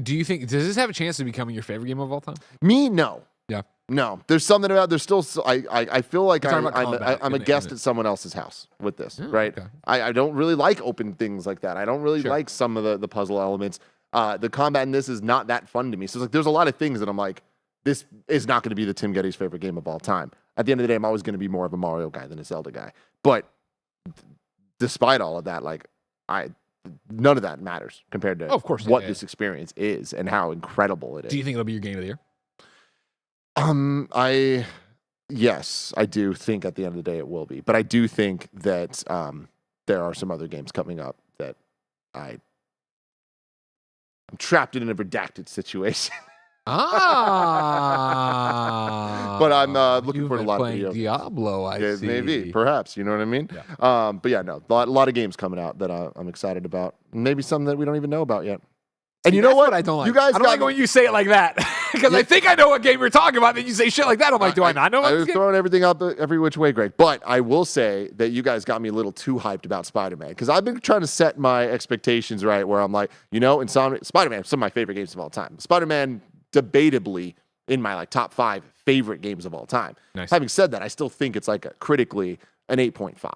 Do you think, does this have a chance of becoming your favorite game of all time? Me, no. Yeah. No. There's something about, there's still, I feel like I'm a guest at someone else's house with this, right? Okay. I don't really like open things like that. I don't really like some of the puzzle elements. The combat in this is not that fun to me. So it's like there's a lot of things that I'm like, this is not going to be the Tim Geddes' favorite game of all time. At the end of the day, I'm always going to be more of a Mario guy than a Zelda guy. But despite all of that, like none of that matters compared to what this experience is and how incredible it is. Do you think it'll be your game of the year? Yes, I do think at the end of the day it will be. But I do think that there are some other games coming up that I'm trapped in a redacted situation. But I'm looking for a lot of video. Diablo, I see. Maybe, perhaps, you know what I mean? Yeah. But yeah, no, a lot of games coming out that I'm excited about. Maybe some that we don't even know about yet. And you know what? I don't like. You guys I don't like when you say it like that. Because I think I know what game you're talking about, then you say shit like that. I'm like, do I not know what I was throwing everything out every which way, Greg. But I will say that you guys got me a little too hyped about Spider-Man. Because I've been trying to set my expectations right where I'm like, Spider-Man, some of my favorite games of all time. Spider-Man, debatably, in my like top 5 favorite games of all time. Nice. Having said that, I still think it's like critically an 8.5.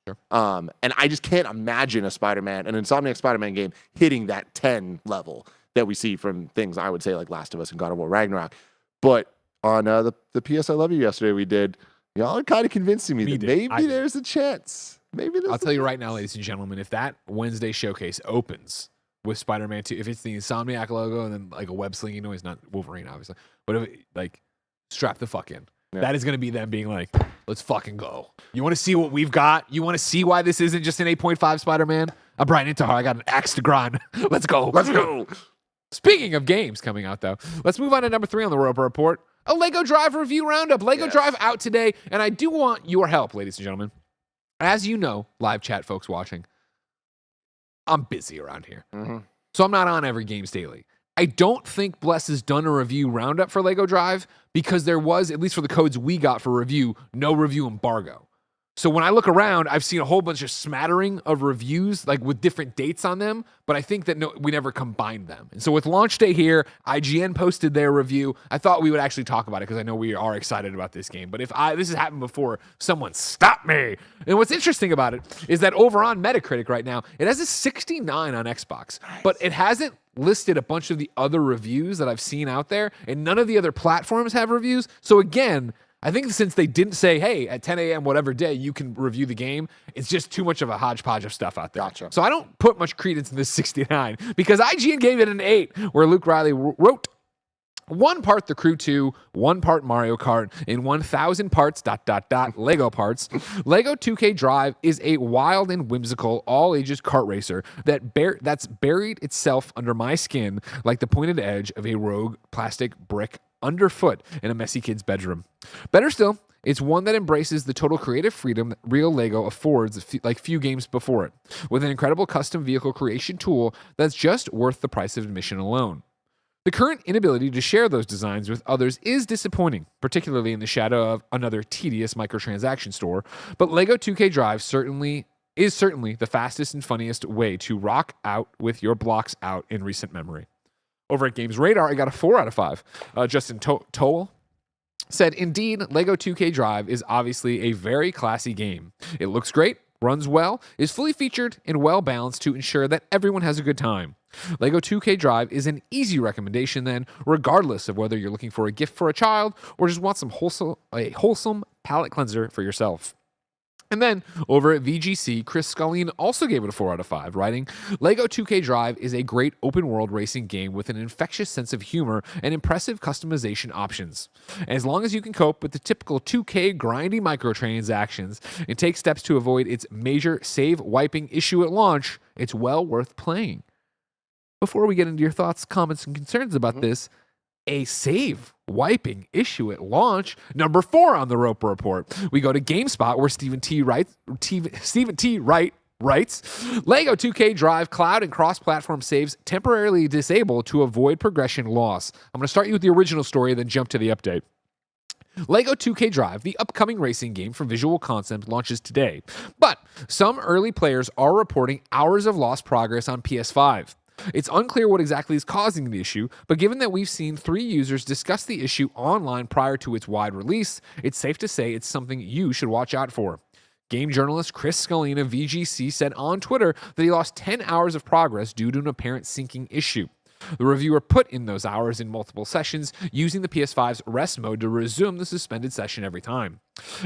Sure. And I just can't imagine an Insomniac Spider-Man game hitting that 10 level that we see from things I would say like Last of Us and God of War Ragnarok. But on the PS I Love You yesterday we did, y'all are kind of convincing me that maybe there's a chance. I'll tell you right now, ladies and gentlemen, if that Wednesday showcase opens with Spider-Man 2, if it's the Insomniac logo and then like a web slinging noise, not Wolverine obviously, but if like strap the fuck in. Yeah. That is going to be them being like, let's fucking go. You want to see what we've got? You want to see why this isn't just an 8.5 Spider-Man? I'm Brian Intihar. I got an axe to grind. Let's go. Let's go. Speaking of games coming out, though, let's move on to number 3 on the Roper Report, a LEGO Drive review roundup. LEGO Drive out today, and I do want your help, ladies and gentlemen. As you know, live chat folks watching, I'm busy around here. So I'm not on every Games Daily. I don't think Bless has done a review roundup for LEGO Drive because there was, at least for the codes we got for review, no review embargo. So when I look around, I've seen a whole bunch of smattering of reviews, like with different dates on them, but I think that we never combined them. And so with launch day here, IGN posted their review. I thought we would actually talk about it because I know we are excited about this game. But this has happened before, someone stop me. And what's interesting about it is that over on Metacritic right now, it has a 69 on Xbox, but it hasn't listed a bunch of the other reviews that I've seen out there, and none of the other platforms have reviews. So again, I think since they didn't say, hey, at 10 a.m. whatever day you can review the game, it's just too much of a hodgepodge of stuff out there. Gotcha. So I don't put much credence in this 69 because IGN gave it an 8, where Luke Riley wrote, 1 part The Crew 2, 1 part Mario Kart, and 1,000 parts ... Lego parts. Lego 2K Drive is a wild and whimsical all-ages kart racer that's buried itself under my skin like the pointed edge of a rogue plastic brick underfoot in a messy kid's bedroom. Better still, it's one that embraces the total creative freedom that real LEGO affords like few games before it, with an incredible custom vehicle creation tool that's just worth the price of admission alone. The current inability to share those designs with others is disappointing, particularly in the shadow of another tedious microtransaction store, but LEGO 2K Drive is certainly the fastest and funniest way to rock out with your blocks out in recent memory. Over at Games Radar, I got a 4 out of 5. Justin Toll said, indeed, LEGO 2K Drive is obviously a very classy game. It looks great, runs well, is fully featured, and well balanced to ensure that everyone has a good time. LEGO 2K Drive is an easy recommendation then, regardless of whether you're looking for a gift for a child or just want a wholesome palate cleanser for yourself. And then, over at VGC, Chris Scullion also gave it a 4 out of 5, writing, LEGO 2K Drive is a great open-world racing game with an infectious sense of humor and impressive customization options. As long as you can cope with the typical 2K grindy microtransactions and take steps to avoid its major save-wiping issue at launch, it's well worth playing. Before we get into your thoughts, comments, and concerns about this, a save-wiping issue at launch. Number 4 on the Roper Report. We go to GameSpot, where Stephen T. Wright writes, LEGO 2K Drive cloud and cross-platform saves temporarily disabled to avoid progression loss. I'm going to start you with the original story, then jump to the update. LEGO 2K Drive, the upcoming racing game from Visual Concept, launches today. But some early players are reporting hours of lost progress on PS5. It's unclear what exactly is causing the issue, but given that we've seen 3 users discuss the issue online prior to its wide release, it's safe to say it's something you should watch out for. Game journalist Chris Scullion of VGC said on Twitter that he lost 10 hours of progress due to an apparent syncing issue. The reviewer put in those hours in multiple sessions, using the PS5's rest mode to resume the suspended session every time.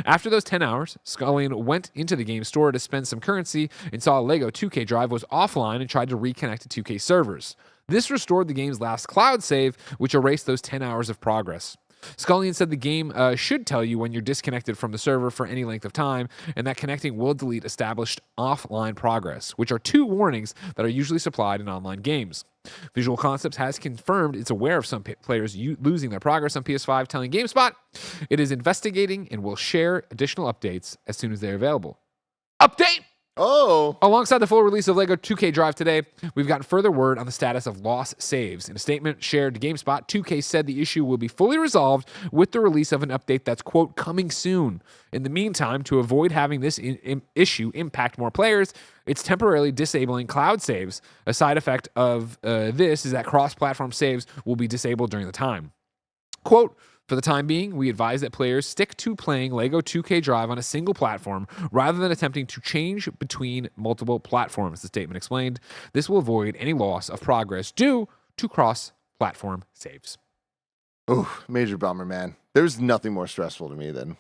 After those 10 hours, Scullion went into the game store to spend some currency and saw LEGO 2K Drive was offline and tried to reconnect to 2K servers. This restored the game's last cloud save, which erased those 10 hours of progress. Scullion said the game should tell you when you're disconnected from the server for any length of time, and that connecting will delete established offline progress, which are 2 warnings that are usually supplied in online games. Visual Concepts has confirmed it's aware of some players losing their progress on PS5, telling GameSpot it is investigating and will share additional updates as soon as they're available. Update! Oh! Alongside the full release of LEGO 2K Drive today, we've gotten further word on the status of lost saves. In a statement shared to GameSpot, 2K said the issue will be fully resolved with the release of an update that's, quote, coming soon. In the meantime, to avoid having this issue impact more players, it's temporarily disabling cloud saves. A side effect of this is that cross-platform saves will be disabled during the time. Quote, for the time being, we advise that players stick to playing LEGO 2K Drive on a single platform rather than attempting to change between multiple platforms, the statement explained. This will avoid any loss of progress due to cross-platform saves. Ooh, major bummer, man. There's nothing more stressful to me than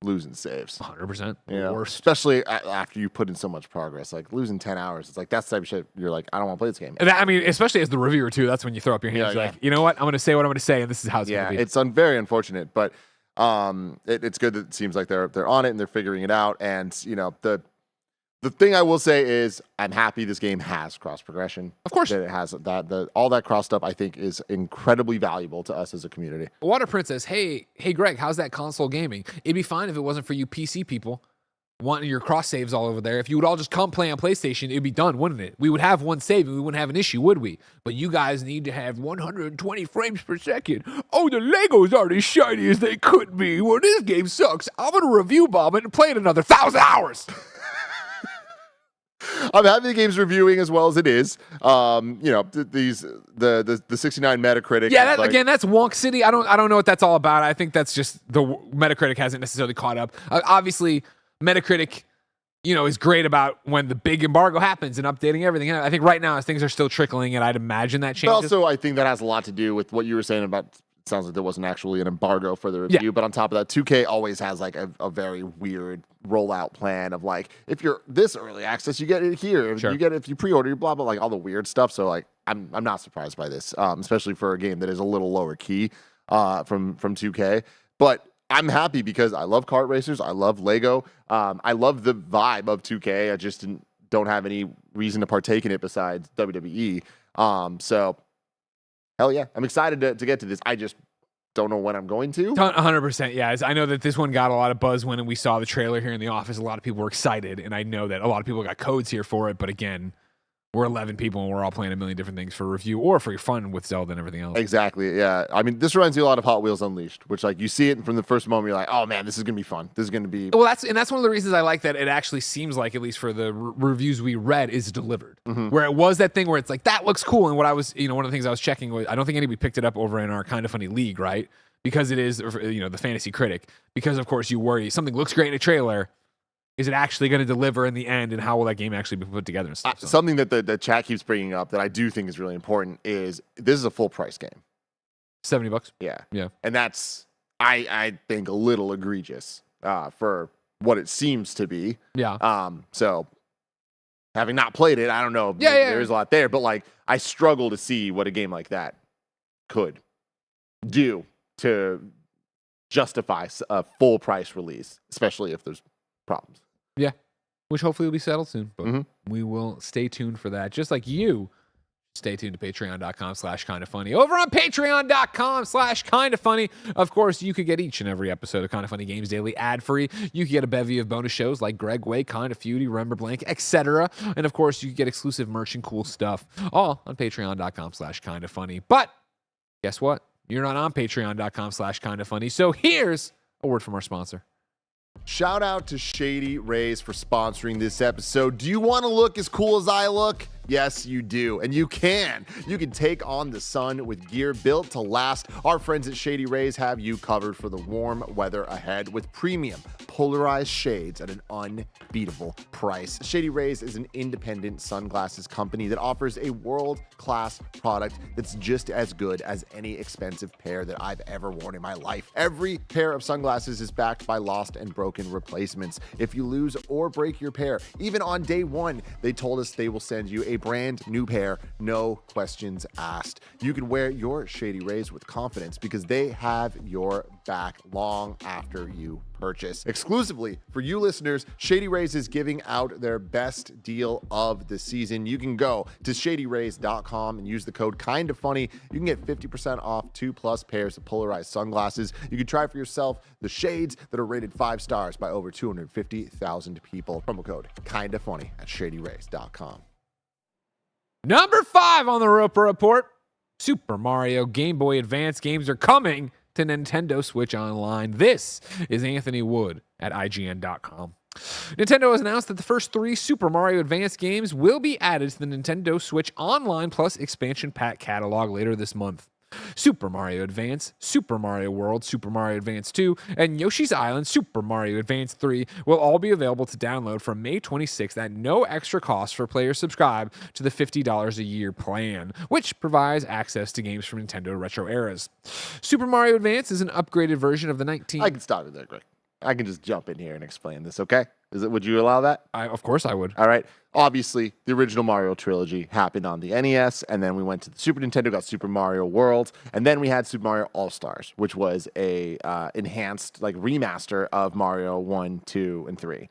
losing saves. 100%. You know, Worst. especially after you put in so much progress. Like losing 10 hours. It's like that's the type of shit you're like, I don't want to play this game. I mean, especially as the reviewer, too. That's when you throw up your hands. You're like, you know what? I'm going to say what I'm going to say, and this is how it's going to be. Yeah, it's very unfortunate, but it's good that it seems like they're on it and they're figuring it out. And, you know, the The thing I will say is I'm happy this game has cross progression. Of course. That it has that. All that cross stuff I think is incredibly valuable to us as a community. Water Princess, hey Greg, how's that console gaming? It'd be fine if it wasn't for you PC people wanting your cross saves all over there. If you would all just come play on PlayStation, it'd be done, wouldn't it? We would have one save and we wouldn't have an issue, would we? But you guys need to have 120 frames per second. Oh, the Legos aren't as shiny as they could be. Well, this game sucks. I'm going to review bomb it and play it another 1,000 hours. I'm happy the game's reviewing as well as it is. The 69 Metacritic. Yeah, again, that's Wonk City. I don't know what that's all about. I think that's just the Metacritic hasn't necessarily caught up. Obviously, Metacritic, is great about when the big embargo happens and updating everything. I think right now, as things are still trickling, and I'd imagine that changes. But also, I think that has a lot to do with what you were saying about. It sounds like there wasn't actually an embargo for the review, yeah. But on top of that, 2K always has like a very weird rollout plan of like, if you're this early access, you get it here. Sure. If you pre-order, blah blah, like all the weird stuff. So like, I'm not surprised by this, especially for a game that is a little lower key from 2K. But I'm happy because I love kart racers. I love Lego. I love the vibe of 2K. I just don't have any reason to partake in it besides WWE. So. Hell yeah. I'm excited to get to this. I just don't know when I'm going to. 100%, yeah. I know that this one got a lot of buzz when we saw the trailer here in the office. A lot of people were excited, and I know that a lot of people got codes here for it. But again, we're 11 people, and we're all playing a million different things for review or for your fun with Zelda and everything else. Exactly, yeah. I mean, this reminds me a lot of Hot Wheels Unleashed, which like you see it from the first moment, you're like, oh man, this is going to be fun. This is going to be... Well, that's one of the reasons I like that it actually seems like, at least for the reviews we read, is delivered. Mm-hmm. Where it was that thing where it's like, that looks cool. And what I was, one of the things I was checking was, I don't think anybody picked it up over in our Kind of Funny league, right? Because it is, the Fantasy Critic. Because, of course, you worry, something looks great in a trailer. Is it actually going to deliver in the end, and how will that game actually be put together and stuff? Something that the chat keeps bringing up that I do think is really important is this is a full price game. $70. Yeah. Yeah. And that's, I think, a little egregious for what it seems to be. Yeah. So having not played it, I don't know. Yeah, there is a lot there, but like I struggle to see what a game like that could do to justify a full price release, especially if there's problems. Yeah, which hopefully will be settled soon, but we will stay tuned for that. Just like you, stay tuned to patreon.com/kindoffunny. Over on patreon.com/kindoffunny, of course, you could get each and every episode of Kind of Funny Games Daily ad-free. You could get a bevy of bonus shows like Greg Way, Kind of Feudy, Remember Blank, etc. And of course, you could get exclusive merch and cool stuff, all on patreon.com/kindoffunny. But guess what? You're not on patreon.com/kindoffunny. So here's a word from our sponsor. Shout out to Shady Rays for sponsoring this episode. Do you want to look as cool as I look? Yes, you do. And you can. You can take on the sun with gear built to last. Our friends at Shady Rays have you covered for the warm weather ahead with premium polarized shades at an unbeatable price. Shady Rays is an independent sunglasses company that offers a world-class product that's just as good as any expensive pair that I've ever worn in my life. Every pair of sunglasses is backed by lost and broken replacements. If you lose or break your pair, even on day one, they told us they will send you a brand new pair, no questions asked. You can wear your Shady Rays with confidence because they have your back long after you purchase. Exclusively for you listeners, Shady Rays is giving out their best deal of the season. You can go to shadyrays.com and use the code KINDOFFUNNY. You can get 50% off 2+ pairs of polarized sunglasses. You can try for yourself the shades that are rated 5 stars by over 250,000 people. Promo code KINDOFFUNNY at shadyrays.com. Number 5 on the Roper Report, Super Mario Game Boy Advance games are coming to Nintendo Switch Online. This is Anthony Wood at IGN.com. Nintendo has announced that the first 3 Super Mario Advance games will be added to the Nintendo Switch Online Plus expansion pack catalog later this month. Super Mario Advance, Super Mario World, Super Mario Advance 2, and Yoshi's Island Super Mario Advance 3 will all be available to download from May 26th at no extra cost for players subscribed to the $50 a year plan, which provides access to games from Nintendo retro eras. Super Mario Advance is an upgraded version of the I can stop it there, Greg. I can just jump in here and explain this, okay? Would you allow that? Of course I would. All right. Obviously, the original Mario trilogy happened on the NES, and then we went to the Super Nintendo, got Super Mario World, and then we had Super Mario All-Stars, which was a enhanced remaster of Mario 1, 2, and 3.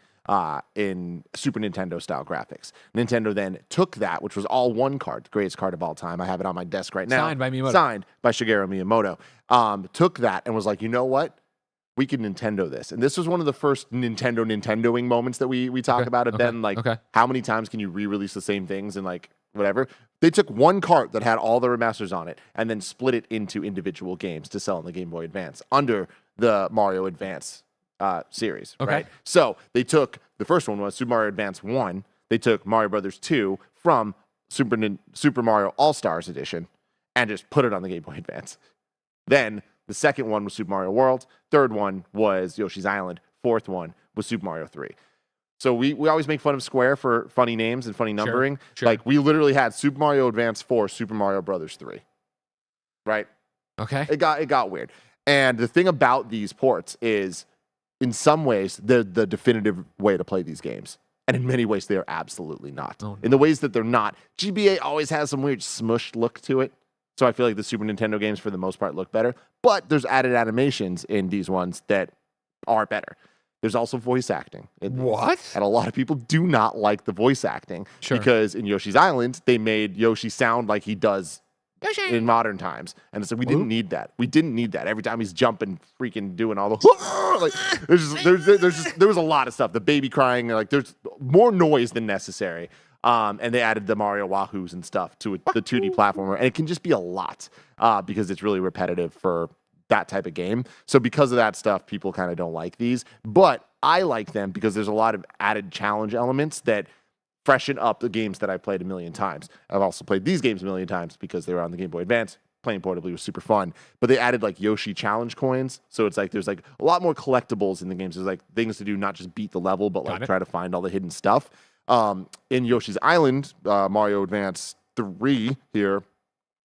in Super Nintendo style graphics. Nintendo then took that, which was all one card, the greatest card of all time. I have it on my desk right now. Signed by Miyamoto. Signed by Shigeru Miyamoto. Took that and was like, you know what? We can Nintendo this. And this was one of the first Nintendoing moments that we talk about. And then, like, how many times can you re-release the same things and, like, whatever? They took one cart that had all the remasters on it and then split it into individual games to sell on the Game Boy Advance under the Mario Advance series, right? So they took, the first one was Super Mario Advance 1. They took Mario Brothers 2 from Super Mario All-Stars Edition and just put it on the Game Boy Advance. Then the second one was Super Mario World. Third one was Yoshi's Island. Fourth one was Super Mario 3. So we always make fun of Square for funny names and funny numbering. Sure. Like, we literally had Super Mario Advance 4, Super Mario Brothers 3. Right? Okay. It got weird. And the thing about these ports is, in some ways, they're the definitive way to play these games. And in many ways, they are absolutely not. Oh, no. In the ways that they're not, GBA always has some weird smushed look to it. So I feel like the Super Nintendo games, for the most part, look better. But there's added animations in these ones that are better. There's also voice acting. What? And a lot of people do not like the voice acting. Sure. Because in Yoshi's Island, they made Yoshi sound like he does in modern times. And so we didn't need that. We didn't need that. Every time he's jumping, freaking doing all the... like, there was a lot of stuff. The baby crying, like, there's more noise than necessary. And they added the Mario Wahoos and stuff to the 2D platformer. And it can just be a lot because it's really repetitive for that type of game. So because of that stuff, people kind of don't like these. But I like them because there's a lot of added challenge elements that freshen up the games that I played a million times. I've also played these games a million times because they were on the Game Boy Advance. Playing portably was super fun. But they added, like, Yoshi challenge coins. So it's like there's, like, a lot more collectibles in the games. There's, like, things to do, not just beat the level, but, like, try to find all the hidden stuff. In Yoshi's Island, Mario Advance 3 here,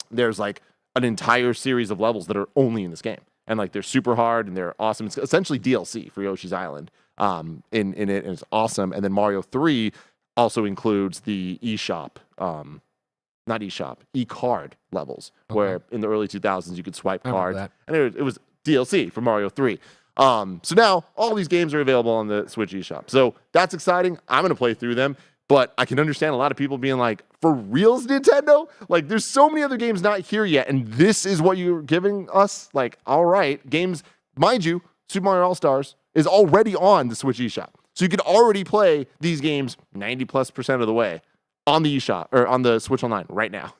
there's, like, an entire series of levels that are only in this game. And, like, they're super hard and they're awesome. It's essentially DLC for Yoshi's Island in it, and it's awesome. And then Mario 3 also includes the eShop, not eShop, eCard levels, where in the early 2000s you could swipe cards. And it was DLC for Mario 3. So now all these games are available on the Switch eShop. So that's exciting. I'm going to play through them. But I can understand a lot of people being like, for reals, Nintendo? Like, there's so many other games not here yet, and this is what you're giving us? Like, all right. Games, mind you, Super Mario All-Stars is already on the Switch eShop. So you could already play these games 90+% of the way on the eShop, or on the Switch Online right now.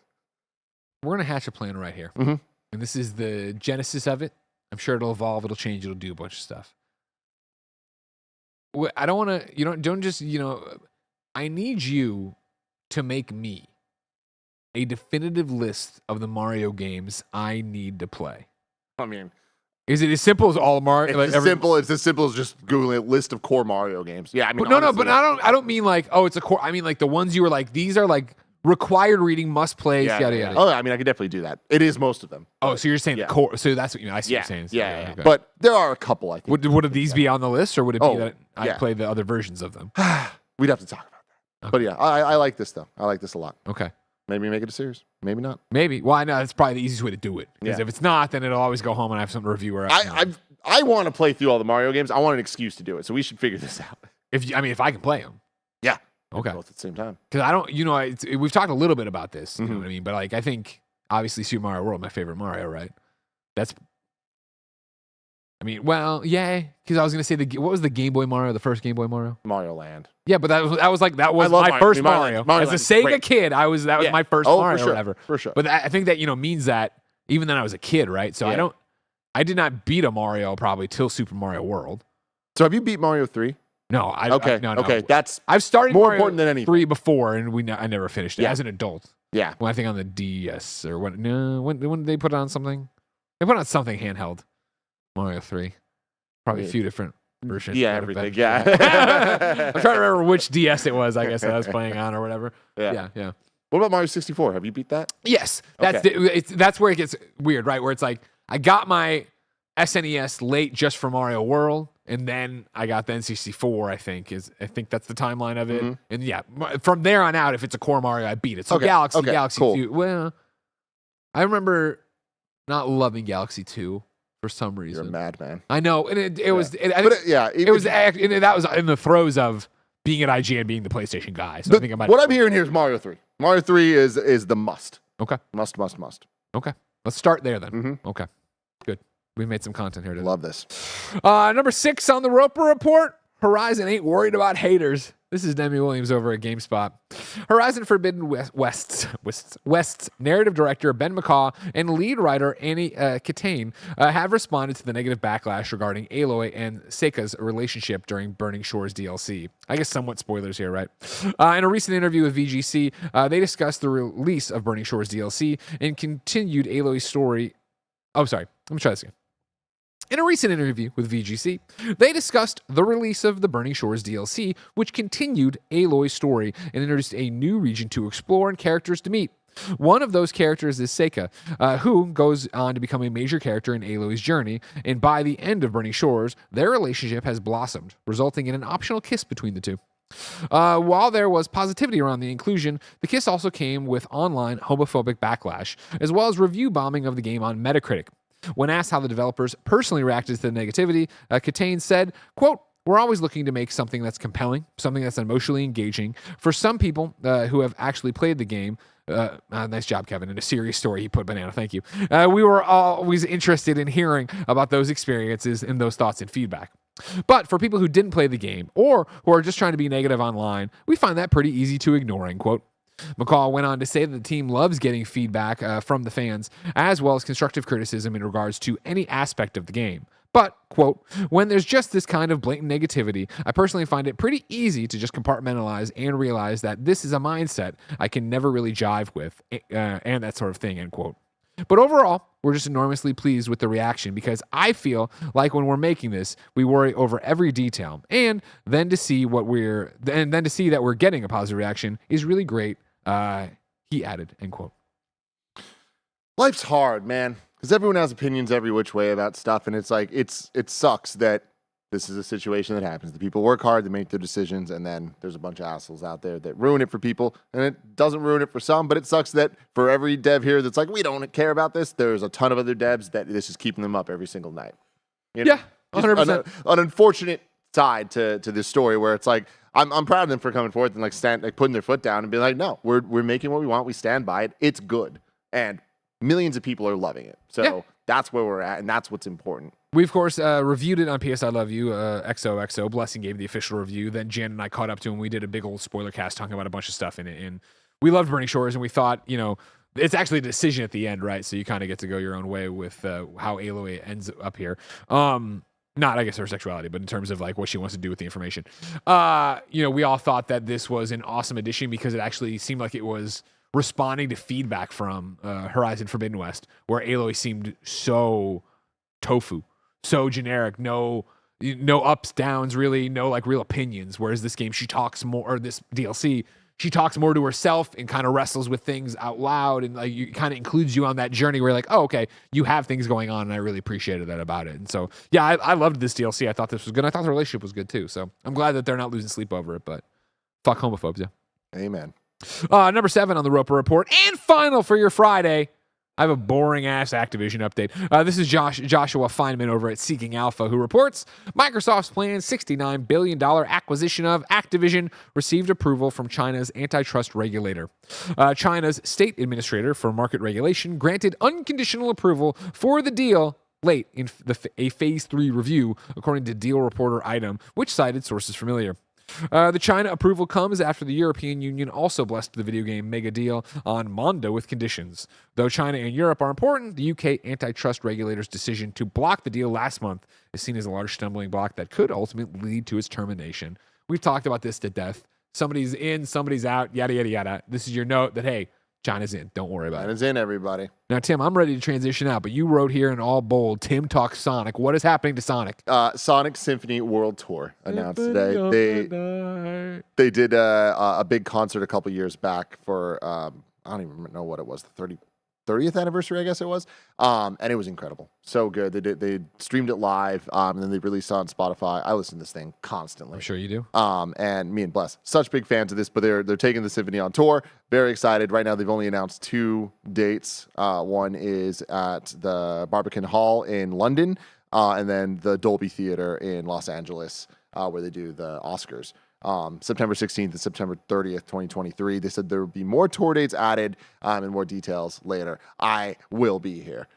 We're going to hatch a plan right here. Mm-hmm. And this is the genesis of it. I'm sure it'll evolve, it'll change, it'll do a bunch of stuff. I don't want to, don't just, I need you to make me a definitive list of the Mario games I need to play. I mean, is it as simple as all Mario? It's as simple as just Googling a list of core Mario games. Yeah, I mean, but I don't mean like, oh, it's a core. I mean, like, the ones you were like, these are like required reading, must play, yada yada. Oh, I mean, I could definitely do that. It is most of them. Oh, so you're saying the core? So that's what you mean. I see what you're saying. Yeah. Okay. But there are a couple. I think. Would these be on the list, or would it be that I play the other versions of them? We'd have to talk about that. Okay. But yeah, I like this though. I like this a lot. Okay. Maybe make it a series. Maybe not. Maybe. Well, I know that's probably the easiest way to do it. Because if it's not, then it'll always go home and I have something to review. I want to play through all the Mario games. I want an excuse to do it. So we should figure this out. If I can play them. Yeah. Okay. Both at the same time. Because I don't, we've talked a little bit about this. You know what I mean? But like, I think obviously Super Mario World, my favorite Mario, right? Yeah. Because I was gonna say what was the Game Boy Mario? The first Game Boy Mario? Mario Land. Yeah, but that was my first Mario. As a Sega kid, that was my first Mario for sure, or whatever. For sure. But I think that means that even then I was a kid, right? So I did not beat a Mario probably till Super Mario World. So have you beat Mario 3? No. No. Okay, that's I've started more Mario important than anything. 3 before, and I never finished it as an adult. Yeah. Well, I think on the DS or when did they put it on something? They put on something handheld. Mario 3. Probably a few different versions. Yeah, everything. Yeah. I'm trying to remember which DS it was, I guess, that I was playing on or whatever. Yeah. What about Mario 64? Have you beat that? Yes. That's where it gets weird, right? Where it's like, I got my SNES late just for Mario World, and then I got the N64, I think that's the timeline of it. Mm-hmm. And yeah, from there on out, if it's a core Mario, I beat it. So Galaxy cool. 2. Well, I remember not loving Galaxy 2 for some reason. You're a madman. I know, and it was. That was in the throes of being at IGN, being the PlayStation guy. So I think what I'm hearing here is Mario 3. Mario 3 is the must. Okay. Must. Okay. Let's start there then. Mm-hmm. Okay. Good. We made some content here today. Love this. Number 6 on the Roper Report. Horizon ain't worried about haters. This is Demi Williams over at GameSpot. Horizon Forbidden West's narrative director Ben McCaw and lead writer Annie Catane have responded to the negative backlash regarding Aloy and Seika's relationship during Burning Shores DLC. I guess somewhat spoilers here, right? In a recent interview with VGC, they discussed the release of Burning Shores DLC and continued Aloy's story. Oh, sorry. Let me try this again. In a recent interview with VGC, they discussed the release of the Burning Shores DLC, which continued Aloy's story and introduced a new region to explore and characters to meet. One of those characters is Seika, who goes on to become a major character in Aloy's journey, and by the end of Burning Shores, their relationship has blossomed, resulting in an optional kiss between the two. While there was positivity around the inclusion, the kiss also came with online homophobic backlash, as well as review bombing of the game on Metacritic. When asked how the developers personally reacted to the negativity, Catane said, quote, "We're always looking to make something that's compelling, something that's emotionally engaging. For some people who have actually played the game," nice job, Kevin. In a serious story, he put banana. Thank you. "We were always interested in hearing about those experiences and those thoughts and feedback. But for people who didn't play the game or who are just trying to be negative online, we find that pretty easy to ignore," end quote. McCall went on to say that the team loves getting feedback from the fans, as well as constructive criticism in regards to any aspect of the game. But, quote, "When there's just this kind of blatant negativity, I personally find it pretty easy to just compartmentalize and realize that this is a mindset I can never really jive with, and that sort of thing," end quote. But overall, we're just enormously pleased with the reaction because I feel like when we're making this, we worry over every detail, and then to see that we're getting a positive reaction is really great. He added, end quote. Life's hard, man, because everyone has opinions every which way about stuff, and it's like it sucks that this is a situation that happens. The people work hard, they make their decisions, and then there's a bunch of assholes out there that ruin it for people, and it doesn't ruin it for some, but it sucks that for every dev here that's like, we don't care about this, there's a ton of other devs that this is keeping them up every single night. You know? Yeah, 100%. An unfortunate side to this story where it's like, I'm proud of them for coming forth and like putting their foot down and being like, no, we're making what we want. We stand by it. It's good. And millions of people are loving it. So that's where we're at. And that's what's important. We, of course, reviewed it on PS I Love You, XOXO. Blessing gave the official review. Then Jan and I caught up to him. We did a big old spoiler cast talking about a bunch of stuff in it. And we loved Burning Shores. And we thought, it's actually a decision at the end, right? So you kind of get to go your own way with how Aloy ends up here. Not, I guess, her sexuality, but in terms of like what she wants to do with the information. We all thought that this was an awesome addition because it actually seemed like it was responding to feedback from Horizon Forbidden West, where Aloy seemed so tofu, so generic, no ups, downs, really, no like real opinions. Whereas this game, she talks more, or this DLC, she talks more to herself and kind of wrestles with things out loud, and like it kind of includes you on that journey where you're like, oh, okay, you have things going on, and I really appreciated that about it. And so, yeah, I loved this DLC. I thought this was good. I thought the relationship was good too. So I'm glad that they're not losing sleep over it. But fuck homophobes, yeah. Amen. Number 7 on the Roper Report, and final for your Friday. I have a boring-ass Activision update. This is Joshua Fineman over at Seeking Alpha, who reports Microsoft's planned $69 billion acquisition of Activision received approval from China's antitrust regulator. China's state administrator for market regulation granted unconditional approval for the deal late in a Phase 3 review, according to Deal Reporter Item, which cited sources familiar. The China approval comes after the European Union also blessed the video game mega deal on Mondo with conditions. Though China and Europe are important, the UK antitrust regulator's decision to block the deal last month is seen as a large stumbling block that could ultimately lead to its termination. We've talked about this to death. Somebody's in, somebody's out, yada, yada, yada. This is your note that, hey, China's in. Don't worry about it. China's in, everybody. Now, Tim, I'm ready to transition out, but you wrote here in all bold, Tim talks Sonic. What is happening to Sonic? Sonic Symphony World Tour announced today. They did a big concert a couple years back for, I don't even know what it was, the 30th anniversary, I guess it was. And it was incredible. So good. They streamed it live, and then they released it on Spotify. I listen to this thing constantly. I'm sure you do. And me and Bless, such big fans of this, but they're taking the symphony on tour. Very excited. Right now, they've only announced 2 dates. One is at the Barbican Hall in London, and then the Dolby Theater in Los Angeles, where they do the Oscars. September 16th and September 30th, 2023. They said there will be more tour dates added and more details later. I will be here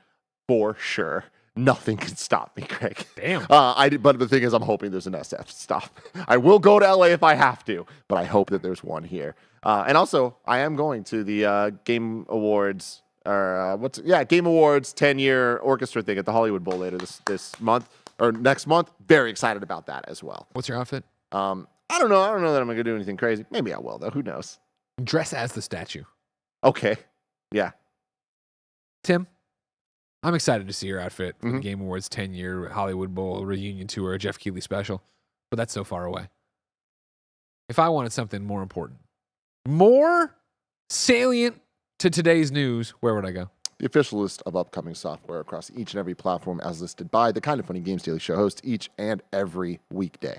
for sure. Nothing can stop me, Craig. Damn. But the thing is, I'm hoping there's an SF stop. I will go to LA if I have to, but I hope that there's one here. And also, I am going to the Game Awards Game Awards 10-year orchestra thing at the Hollywood Bowl later this month or next month. Very excited about that as well. What's your outfit? I don't know. I don't know that I'm going to do anything crazy. Maybe I will, though. Who knows? Dress as the statue. Okay. Yeah. Tim, I'm excited to see your outfit for the Game Awards 10-year Hollywood Bowl reunion tour, Jeff Keighley special, but that's so far away. If I wanted something more important, more salient to today's news, where would I go? The official list of upcoming software across each and every platform as listed by the Kind of Funny Games Daily Show host each and every weekday.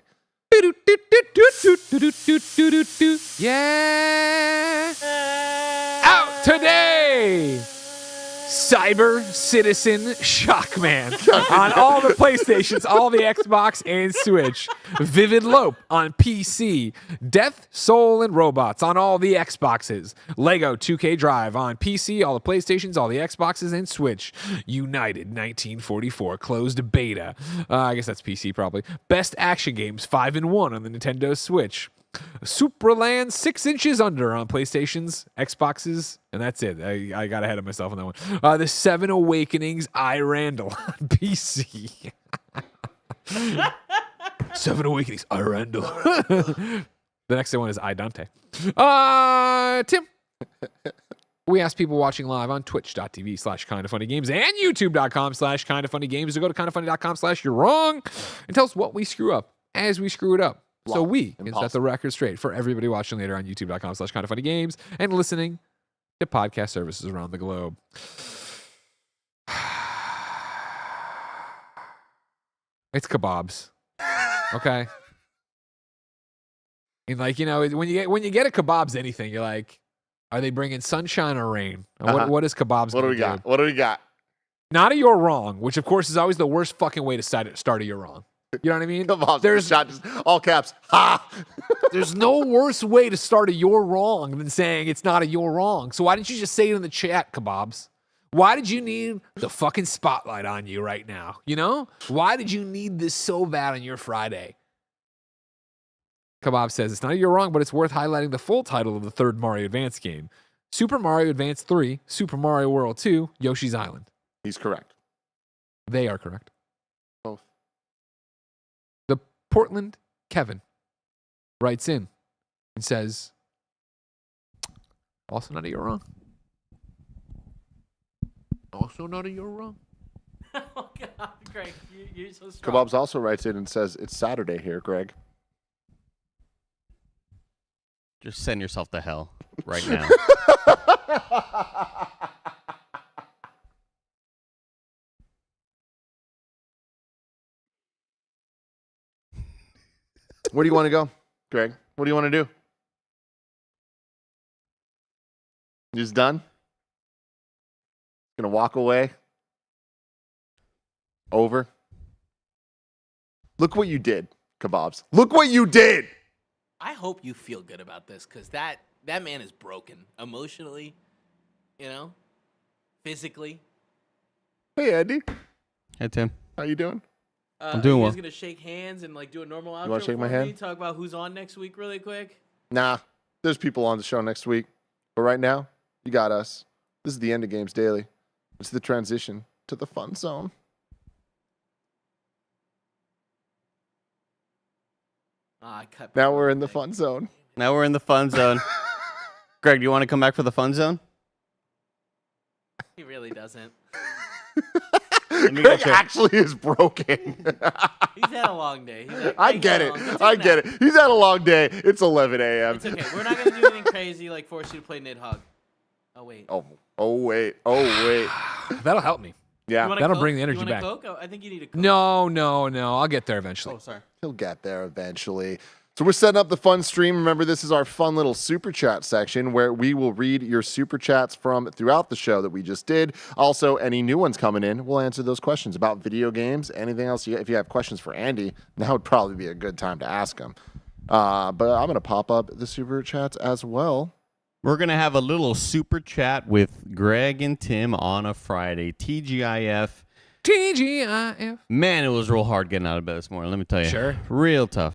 Yeah. Out today. Cyber Citizen Shockman on all the PlayStations, all the Xbox and Switch. Vivid Lope on PC. Death, Soul, and Robots on all the Xboxes. Lego 2K Drive on PC, all the PlayStations, all the Xboxes, and Switch. United 1944 closed beta. I guess that's PC probably. Best Action Games 5-in-1 on the Nintendo Switch. Supraland 6 inches under on PlayStations, Xboxes, and that's it. I got ahead of myself on that one. The 7 Awakenings I Randall on PC. 7 Awakenings I Randall. The next one is I Dante. Tim. We asked people watching live on twitch.tv/kindoffunnygames and youtube.com/kindoffunnygames to go to kindoffunny.com/you're wrong and tell us what we screw up as we screw it up. So we can set the record straight for everybody watching later on youtube.com/kindoffunnygames and listening to podcast services around the globe. It's kebabs. Okay. And when you get a kebabs anything, you're like, are they bringing sunshine or rain? What is kebabs? What do we got? What do we got? Not a you're wrong, which of course is always the worst fucking way to start a you're wrong. You know what I mean? There's shot, just all caps. Ha! There's no worse way to start a you're wrong than saying it's not a you're wrong. So why didn't you just say it in the chat, kebabs? Why did you need the fucking spotlight on you right now? You know? Why did you need this so bad on your Friday? Kebab says, it's not a you're wrong, but it's worth highlighting the full title of the third Mario Advance game. Super Mario Advance 3, Super Mario World 2, Yoshi's Island. He's correct. They are correct. Both. The Portland Kevin writes in and says, also not a you're wrong. Also not a you're wrong. Oh, God, Greg, you're so strong. Kebabs also writes in and says, it's Saturday here, Greg. Just send yourself to hell right now. Where do you want to go, Greg? What do you want to do? You just done? Gonna walk away? Over? Look what you did, Kebabs. Look what you did! I hope you feel good about this, because that man is broken emotionally, physically. Hey, Andy. Hey, Tim. How you doing? I'm doing well. He's gonna shake hands and do a normal outro. You want to shake my for hand? me? Talk about who's on next week, really quick. Nah, there's people on the show next week, but right now you got us. This is the end of Games Daily. It's the transition to the fun zone. Now we're in the fun zone. Now we're in the fun zone. Greg, do you want to come back for the fun zone? He really doesn't. Greg actually is broken. He's had a long day. I get it. He's had a long day. It's 11 a.m. It's okay. We're not going to do anything crazy like force you to play Nidhogg. Oh wait. Oh wait. That'll help me. Yeah. That'll bring the energy back. Coke? Oh, I think you need a Coke. No. I'll get there eventually. Oh, sorry. He'll get there eventually. So we're setting up the fun stream. Remember, this is our fun little super chat section where we will read your super chats from throughout the show that we just did. Also, any new ones coming in, we'll answer those questions about video games, anything else. If you have questions for Andy, now would probably be a good time to ask him. But I'm going to pop up the super chats as well. We're going to have a little super chat with Greg and Tim on a Friday. TGIF. TGIF. Man, it was real hard getting out of bed this morning. Let me tell you. Sure. Real tough.